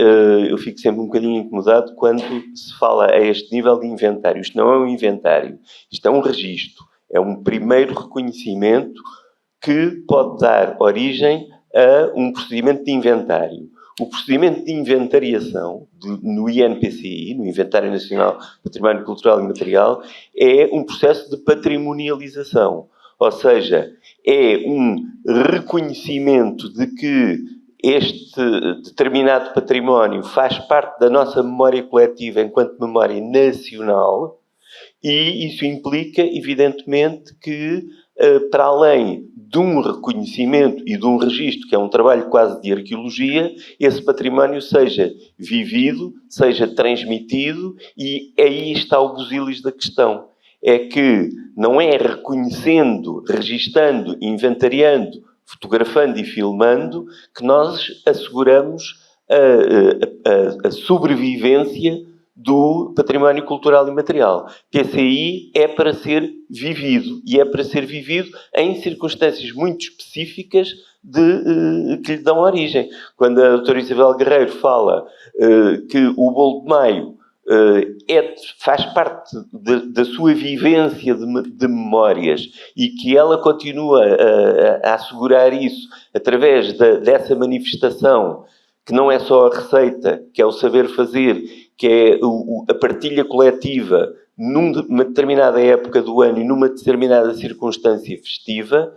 eu fico sempre um bocadinho incomodado quando se fala a este nível de inventário. Isto não é um inventário, isto é um registro. É um primeiro reconhecimento que pode dar origem a um procedimento de inventário. O procedimento de inventariação no INPCI, no Inventário Nacional de Património Cultural e Material, é um processo de patrimonialização. Ou seja, é um reconhecimento de que este determinado património faz parte da nossa memória coletiva enquanto memória nacional e isso implica, evidentemente, que para além de um reconhecimento e de um registro, que é um trabalho quase de arqueologia, esse património seja vivido, seja transmitido e aí está o busilis da questão. É que não é reconhecendo, registando, inventariando, fotografando e filmando que nós asseguramos a sobrevivência do património cultural e material. PCI é para ser vivido e é para ser vivido em circunstâncias muito específicas que lhe dão origem. Quando a doutora Isabel Guerreiro fala que o bolo de maio faz parte da sua vivência de memórias e que ela continua a assegurar isso através dessa manifestação, que não é só a receita, que é o saber fazer, que é a partilha coletiva numa determinada época do ano e numa determinada circunstância festiva,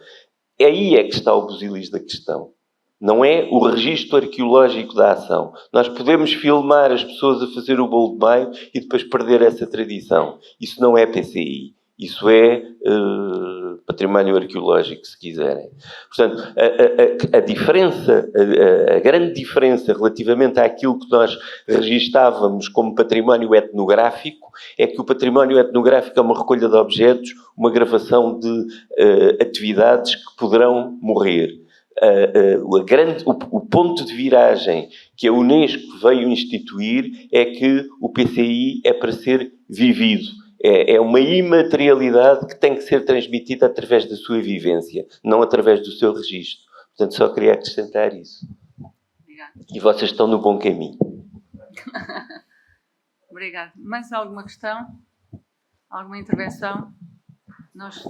aí é que está o busilis da questão. Não é o registro arqueológico da ação. Nós podemos filmar as pessoas a fazer o bolo de maio e depois perder essa tradição. Isso não é PCI. Isso é património arqueológico, se quiserem. Portanto, a grande diferença relativamente àquilo que nós registávamos como património etnográfico é que o património etnográfico é uma recolha de objetos, uma gravação de atividades que poderão morrer. O ponto de viragem que a Unesco veio instituir é que o PCI é para ser vivido. É uma imaterialidade que tem que ser transmitida através da sua vivência, não através do seu registro. Portanto, só queria acrescentar isso. Obrigada. E vocês estão no bom caminho. Obrigada. Mais alguma questão? Alguma intervenção? Nós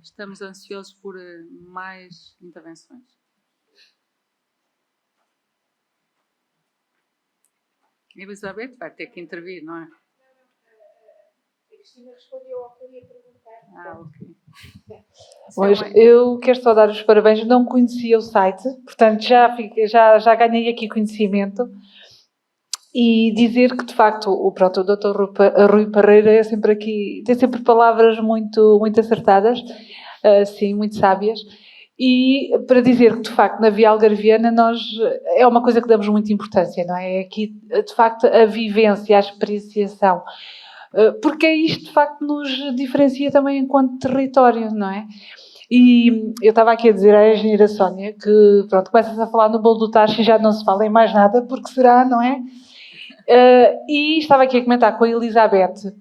estamos ansiosos por mais intervenções. Elizabeth vai ter que intervir, não é? A Cristina respondeu ao que eu ia perguntar. Ok. Pois, eu quero só dar os parabéns, não conhecia o site, portanto já ganhei aqui conhecimento e dizer que de facto o Dr. Rui Parreira é sempre aqui, tem sempre palavras muito acertadas, sim, muito sábias. E para dizer que, de facto, na Via Algarviana é uma coisa que damos muita importância, não é? É aqui, de facto, a vivência, a experienciação. porque é isto, de facto, nos diferencia também enquanto território, não é? E eu estava aqui a dizer à engenheira Sónia que, pronto, começa-se a falar no bolo do tacho e já não se fala em mais nada, porque será, não é? E estava aqui a comentar com a Elizabeth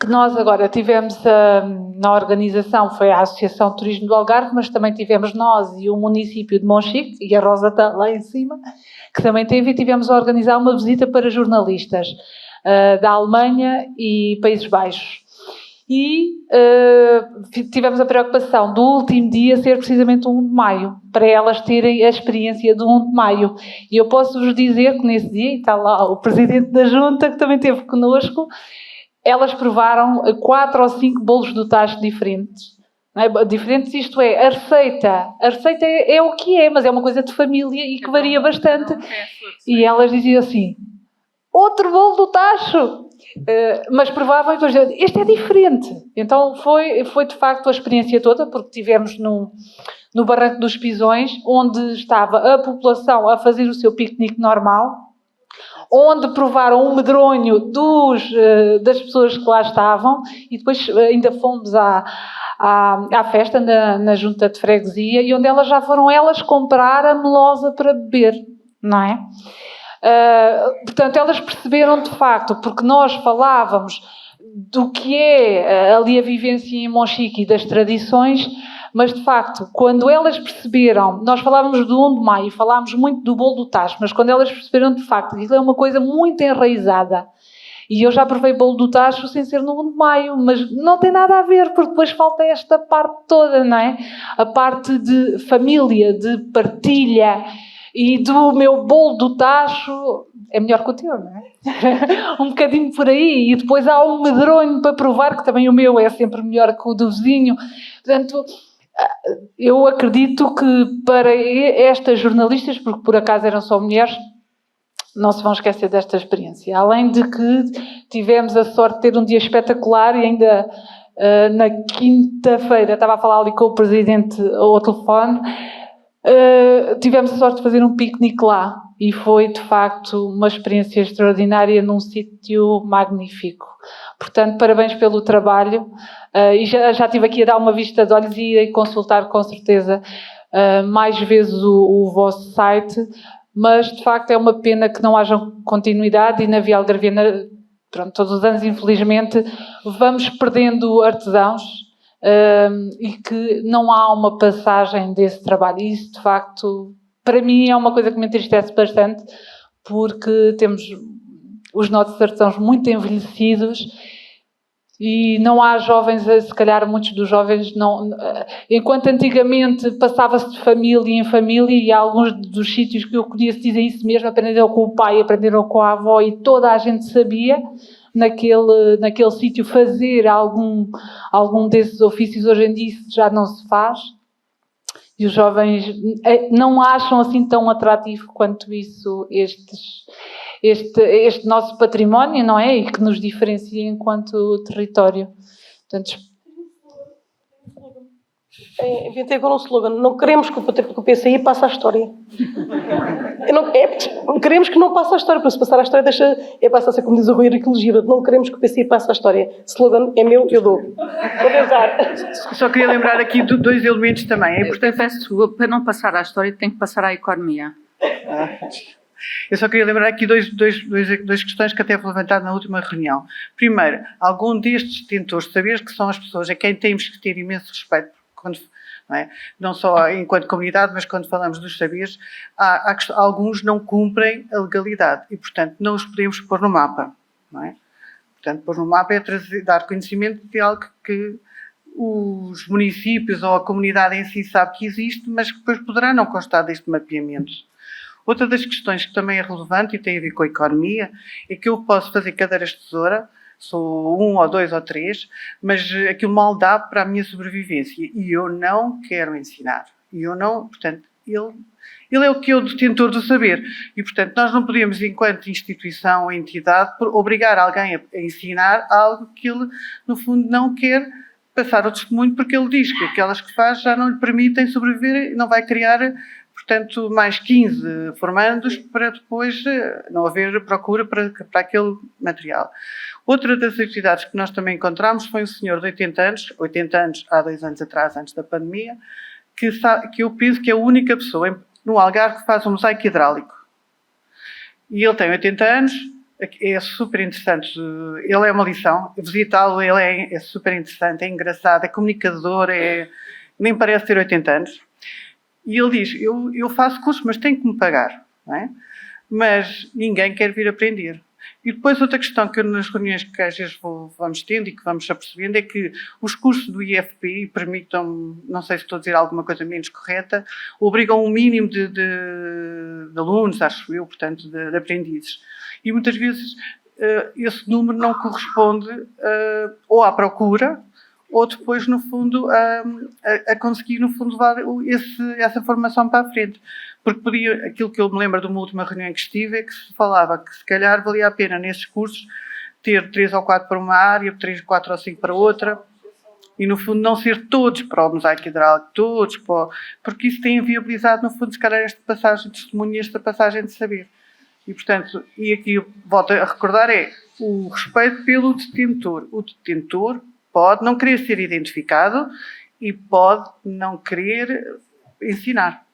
que nós agora tivemos na organização, foi a Associação de Turismo do Algarve, mas também tivemos nós e o município de Monchique, e a Rosa está lá em cima, que também teve, e tivemos a organizar uma visita para jornalistas da Alemanha e Países Baixos. E tivemos a preocupação do último dia ser precisamente o 1 de maio, para elas terem a experiência do 1 de maio. E eu posso-vos dizer que nesse dia, e está lá o presidente da junta que também esteve connosco, elas provaram 4 ou 5 bolos do tacho diferentes. Não é? Diferentes, isto é, a receita é o que é, mas é uma coisa de família e que varia bastante. E elas diziam assim, outro bolo do tacho! Mas provavam e depois diziam, este é diferente. Então foi de facto a experiência toda, porque tivemos no Barranco dos Pisões, onde estava a população a fazer o seu piquenique normal, onde provaram o medronho das pessoas que lá estavam, e depois ainda fomos à festa na junta de freguesia, e onde elas já foram comprar a melosa para beber, não é? Portanto, elas perceberam de facto, porque nós falávamos do que é ali a vivência em Monchique e das tradições, mas de facto, quando elas perceberam, nós falávamos do 1 de maio, falámos muito do bolo do tacho, mas quando elas perceberam de facto que aquilo é uma coisa muito enraizada, e eu já provei bolo do tacho sem ser no 1 de maio, mas não tem nada a ver, porque depois falta esta parte toda, não é? A parte de família, de partilha, e do meu bolo do tacho é melhor que o teu, não é? Um bocadinho por aí. E depois há um medronho para provar, que também o meu é sempre melhor que o do vizinho. Portanto, eu acredito que para estas jornalistas, porque por acaso eram só mulheres, não se vão esquecer desta experiência. Além de que tivemos a sorte de ter um dia espetacular e ainda na quinta-feira, estava a falar ali com o presidente ao telefone, tivemos a sorte de fazer um piquenique lá e foi de facto uma experiência extraordinária num sítio magnífico. Portanto, parabéns pelo trabalho e já estive aqui a dar uma vista de olhos e irei consultar com certeza mais vezes o vosso site, mas de facto é uma pena que não haja continuidade e na Via Algarviana, pronto, todos os anos infelizmente vamos perdendo artesãos. E que não há uma passagem desse trabalho. E isso, de facto, para mim é uma coisa que me entristece bastante, porque temos os nossos artesãos muito envelhecidos e não há jovens, se calhar muitos dos jovens não... Enquanto antigamente passava-se de família em família, e alguns dos sítios que eu conheço dizem isso mesmo, aprenderam com o pai, aprenderam com a avó e toda a gente sabia naquele sítio fazer algum desses ofícios. Hoje em dia isso já não se faz e os jovens não acham assim tão atrativo quanto isso este nosso património, não é? E que nos diferencia enquanto território. Portanto, inventei agora um slogan. Não queremos que o PCI passe à história. Queremos que não passe à história. Para se passar à história, passa a ser como diz o Rui Henrique Legíbra. Não queremos que o PCI passe à história. Slogan é meu, eu dou. Vou usar. Só queria lembrar aqui de 2 elementos também. É importante, Para não passar à história, tem que passar à economia. Eu só queria lembrar aqui duas questões que até foi levantado na última reunião. Primeiro, algum destes detentores de saberes, que são as pessoas a quem temos que ter imenso respeito, não só enquanto comunidade, mas quando falamos dos saberes, alguns não cumprem a legalidade e, portanto, não os podemos pôr no mapa. Não é? Portanto, pôr no mapa é dar conhecimento de algo que os municípios ou a comunidade em si sabe que existe, mas que depois poderá não constar deste mapeamento. Outra das questões que também é relevante e tem a ver com a economia é que eu posso fazer cadeiras de tesoura, sou 1 ou 2 ou 3, mas aquilo mal dá para a minha sobrevivência e eu não quero ensinar. E eu não, portanto, ele é o que é o detentor do saber e, portanto, nós não podemos, enquanto instituição ou entidade, obrigar alguém a ensinar algo que ele, no fundo, não quer passar ao testemunho, porque ele diz que aquelas que faz já não lhe permitem sobreviver, não vai criar portanto, mais 15 formandos para depois não haver procura para aquele material. Outra das atividades que nós também encontramos foi um senhor de 80 anos há 2 anos atrás, antes da pandemia, que eu penso que é a única pessoa no Algarve que faz um mosaico hidráulico. E ele tem 80 anos, é super interessante. Ele é uma lição, visitá-lo, ele é super interessante, é engraçado, é comunicador, nem parece ter 80 anos. E ele diz, eu faço cursos, mas tenho que me pagar, não é? Mas ninguém quer vir aprender. E depois outra questão que eu, nas reuniões que às vezes vamos tendo e que vamos apercebendo é que os cursos do IFP permitam, não sei se estou a dizer alguma coisa menos correta, obrigam um mínimo de alunos, acho eu, portanto, de aprendizes. E muitas vezes esse número não corresponde ou à procura, ou depois, no fundo, a conseguir, no fundo, levar essa formação para a frente. Porque aquilo que eu me lembro de uma última reunião em que estive é que se falava que, se calhar, valia a pena, nesses cursos, ter 3 ou 4 para uma área, 3, 4 ou 5 para outra, e, no fundo, não ser todos para o mosaico hidráulico, todos para porque isso tem viabilizado, no fundo, se calhar, esta passagem de testemunho e esta passagem de saber. E, portanto, e aqui volto a recordar, é o respeito pelo detentor. O detentor pode não querer ser identificado e pode não querer ensinar.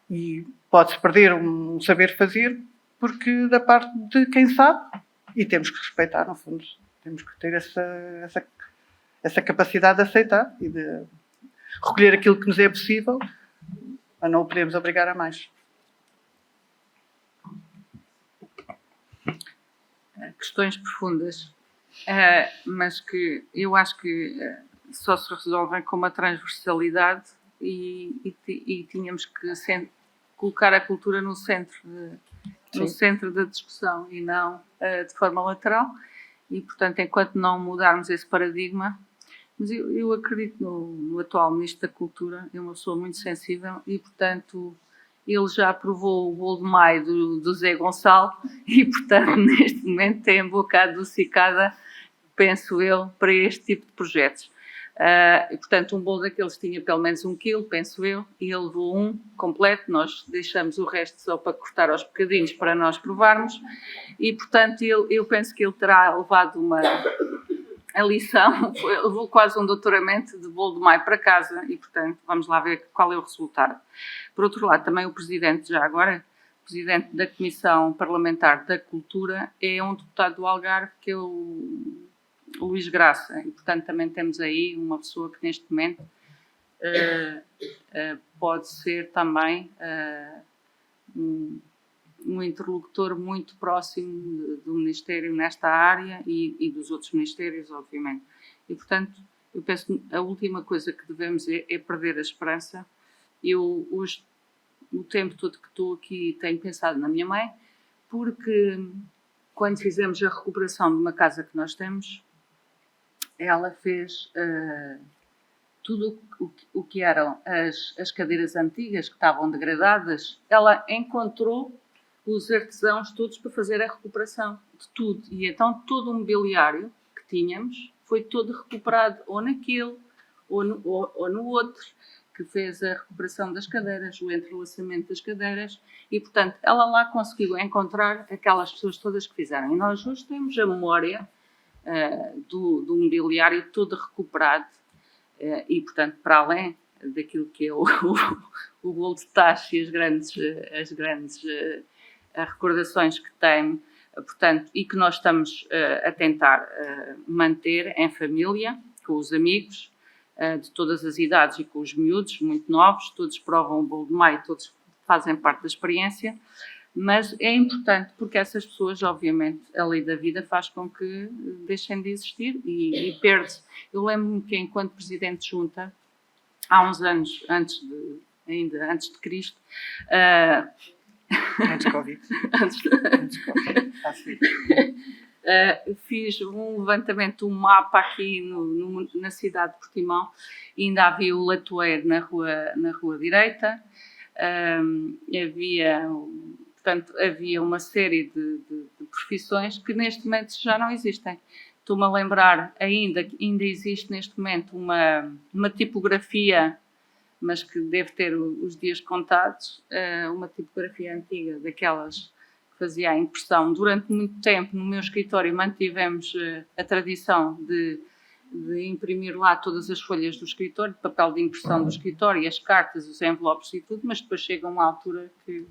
E pode-se perder um saber fazer porque da parte de quem sabe, e temos que respeitar, no fundo. Temos que ter essa capacidade de aceitar e de recolher aquilo que nos é possível, mas não o podemos obrigar a mais. Questões profundas, mas que eu acho que só se resolvem com uma transversalidade e tínhamos que colocar a cultura no centro da discussão e não de forma lateral. E, portanto, enquanto não mudarmos esse paradigma, mas eu acredito no atual Ministro da Cultura, é uma pessoa muito sensível e, portanto, ele já aprovou o bolo de maio do Zé Gonçalo e, portanto, neste momento tem a boca adocicada, penso eu, para este tipo de projetos. E, portanto, um bolo daqueles tinha pelo menos 1 quilo, penso eu, e ele levou 1 completo, nós deixamos o resto só para cortar aos bocadinhos para nós provarmos e, portanto, eu penso que ele terá levado a lição, levou quase um doutoramento de bolo de maio para casa e, portanto, vamos lá ver qual é o resultado. Por outro lado, também o Presidente, já agora, Presidente da Comissão Parlamentar da Cultura, é um deputado do Algarve, que é o Luís Graça, e, portanto, também temos aí uma pessoa que, neste momento, pode ser também um interlocutor muito próximo do Ministério nesta área e dos outros ministérios, obviamente. E, portanto, eu penso que a última coisa que devemos é perder a esperança. Eu, hoje, o tempo todo que estou aqui, tenho pensado na minha mãe, porque quando fizemos a recuperação de uma casa que nós temos, ela fez tudo o que eram as cadeiras antigas que estavam degradadas, ela encontrou os artesãos todos para fazer a recuperação de tudo. E então todo o mobiliário que tínhamos foi todo recuperado, ou naquele, ou no outro, que fez a recuperação das cadeiras, o entrelaçamento das cadeiras, e, portanto, ela lá conseguiu encontrar aquelas pessoas todas que fizeram. E nós hoje temos a memória do mobiliário todo recuperado, e, portanto, para além daquilo que é o bolo de tacho e as grandes recordações que tem, portanto, e que nós estamos a tentar manter em família, com os amigos de todas as idades e com os miúdos muito novos, todos provam o bolo de maio, todos fazem parte da experiência, mas é importante porque essas pessoas, obviamente, a lei da vida faz com que deixem de existir e perde-se. Eu lembro-me que, enquanto Presidente de Junta, há uns anos, antes de Cristo, Antes de Covid. Antes de Covid. Fiz um levantamento, um mapa aqui na cidade de Portimão, e ainda havia o latoeiro na rua direita, havia uma série de profissões que neste momento já não existem. Estou-me a lembrar, ainda existe neste momento uma tipografia mas que deve ter os dias contados, uma tipografia antiga, daquelas que fazia a impressão. Durante muito tempo, no meu escritório, mantivemos a tradição de imprimir lá todas as folhas do escritório, de papel de impressão do escritório, e as cartas, os envelopes e tudo, mas depois chega uma altura que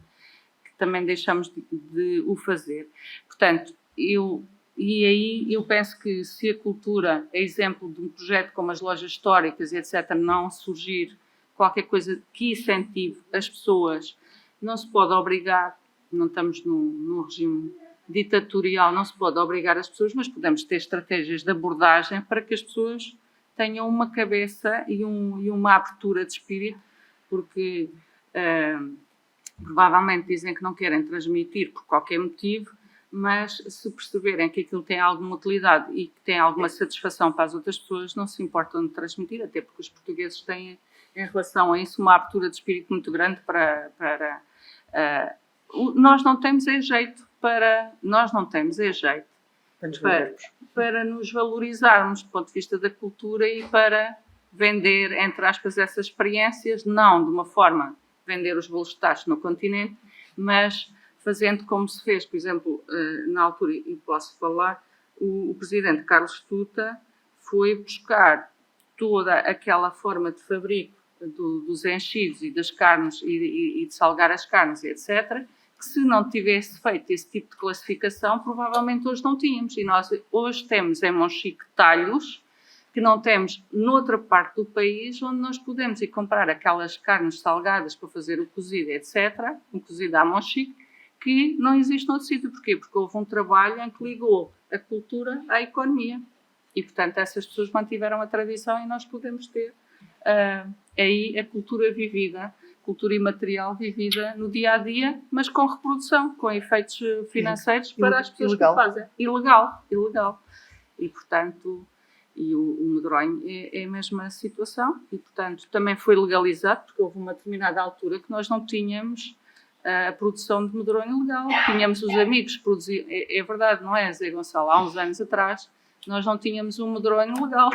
também deixamos de o fazer. Portanto, eu penso que se a cultura é exemplo de um projeto como as lojas históricas, etc., não surgir qualquer coisa que incentive as pessoas, não se pode obrigar, não estamos num regime ditatorial, não se pode obrigar as pessoas, mas podemos ter estratégias de abordagem para que as pessoas tenham uma cabeça e uma abertura de espírito, porque provavelmente dizem que não querem transmitir por qualquer motivo, mas se perceberem que aquilo tem alguma utilidade e que tem alguma satisfação para as outras pessoas, não se importam de transmitir, até porque os portugueses têm, em relação a isso, uma abertura de espírito muito grande nós não temos jeito para nos valorizarmos do ponto de vista da cultura e para vender, entre aspas, essas experiências, não de uma forma vender os bolos de tacho no continente, mas fazendo como se fez, por exemplo, na altura, e posso falar, o presidente Carlos Tuta foi buscar toda aquela forma de fabrico dos enchidos e das carnes e de salgar as carnes, etc., que se não tivesse feito esse tipo de classificação, provavelmente hoje não tínhamos. E nós hoje temos em Monchique talhos que não temos noutra parte do país, onde nós podemos ir comprar aquelas carnes salgadas para fazer o cozido, etc., um cozido à Monchique, que não existe noutro sítio. Porquê? Porque houve um trabalho em que ligou a cultura à economia. E, portanto, essas pessoas mantiveram a tradição e nós podemos ter aí a cultura vivida, cultura imaterial vivida no dia-a-dia, mas com reprodução, com efeitos financeiros para as pessoas que o fazem. Ilegal. E, portanto, o medronho é a mesma situação e, portanto, também foi legalizado, porque houve uma determinada altura que nós não tínhamos a produção de medronho legal. Tínhamos os amigos que produziam, é verdade, não é, Zé Gonçalo? Há uns anos atrás, nós não tínhamos um medronho legal,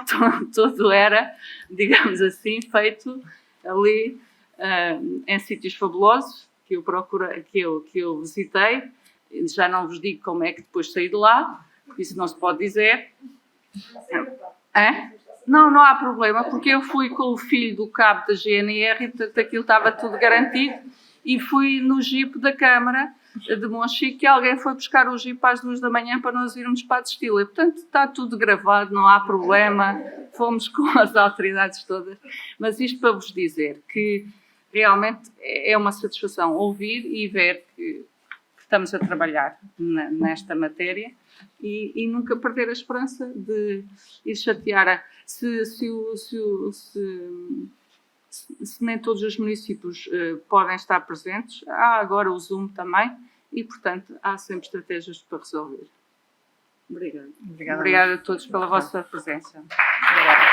todo era, digamos assim, feito ali em sítios fabulosos que eu visitei. Já não vos digo como é que depois saí de lá, porque isso não se pode dizer. Não há problema, porque eu fui com o filho do cabo da GNR e portanto aquilo estava tudo garantido, e fui no jipe da Câmara de Monchique, que alguém foi buscar o jipe às 2 da manhã para nós irmos para a desfile. Portanto, está tudo gravado, não há problema, fomos com as autoridades todas. Mas isto para vos dizer que realmente é uma satisfação ouvir e ver que estamos a trabalhar nesta matéria e nunca perder a esperança de ir chatear. Se nem todos os municípios podem estar presentes, há agora o Zoom também e, portanto, há sempre estratégias para resolver. Obrigada. Obrigada a todos pela vossa presença. Obrigada.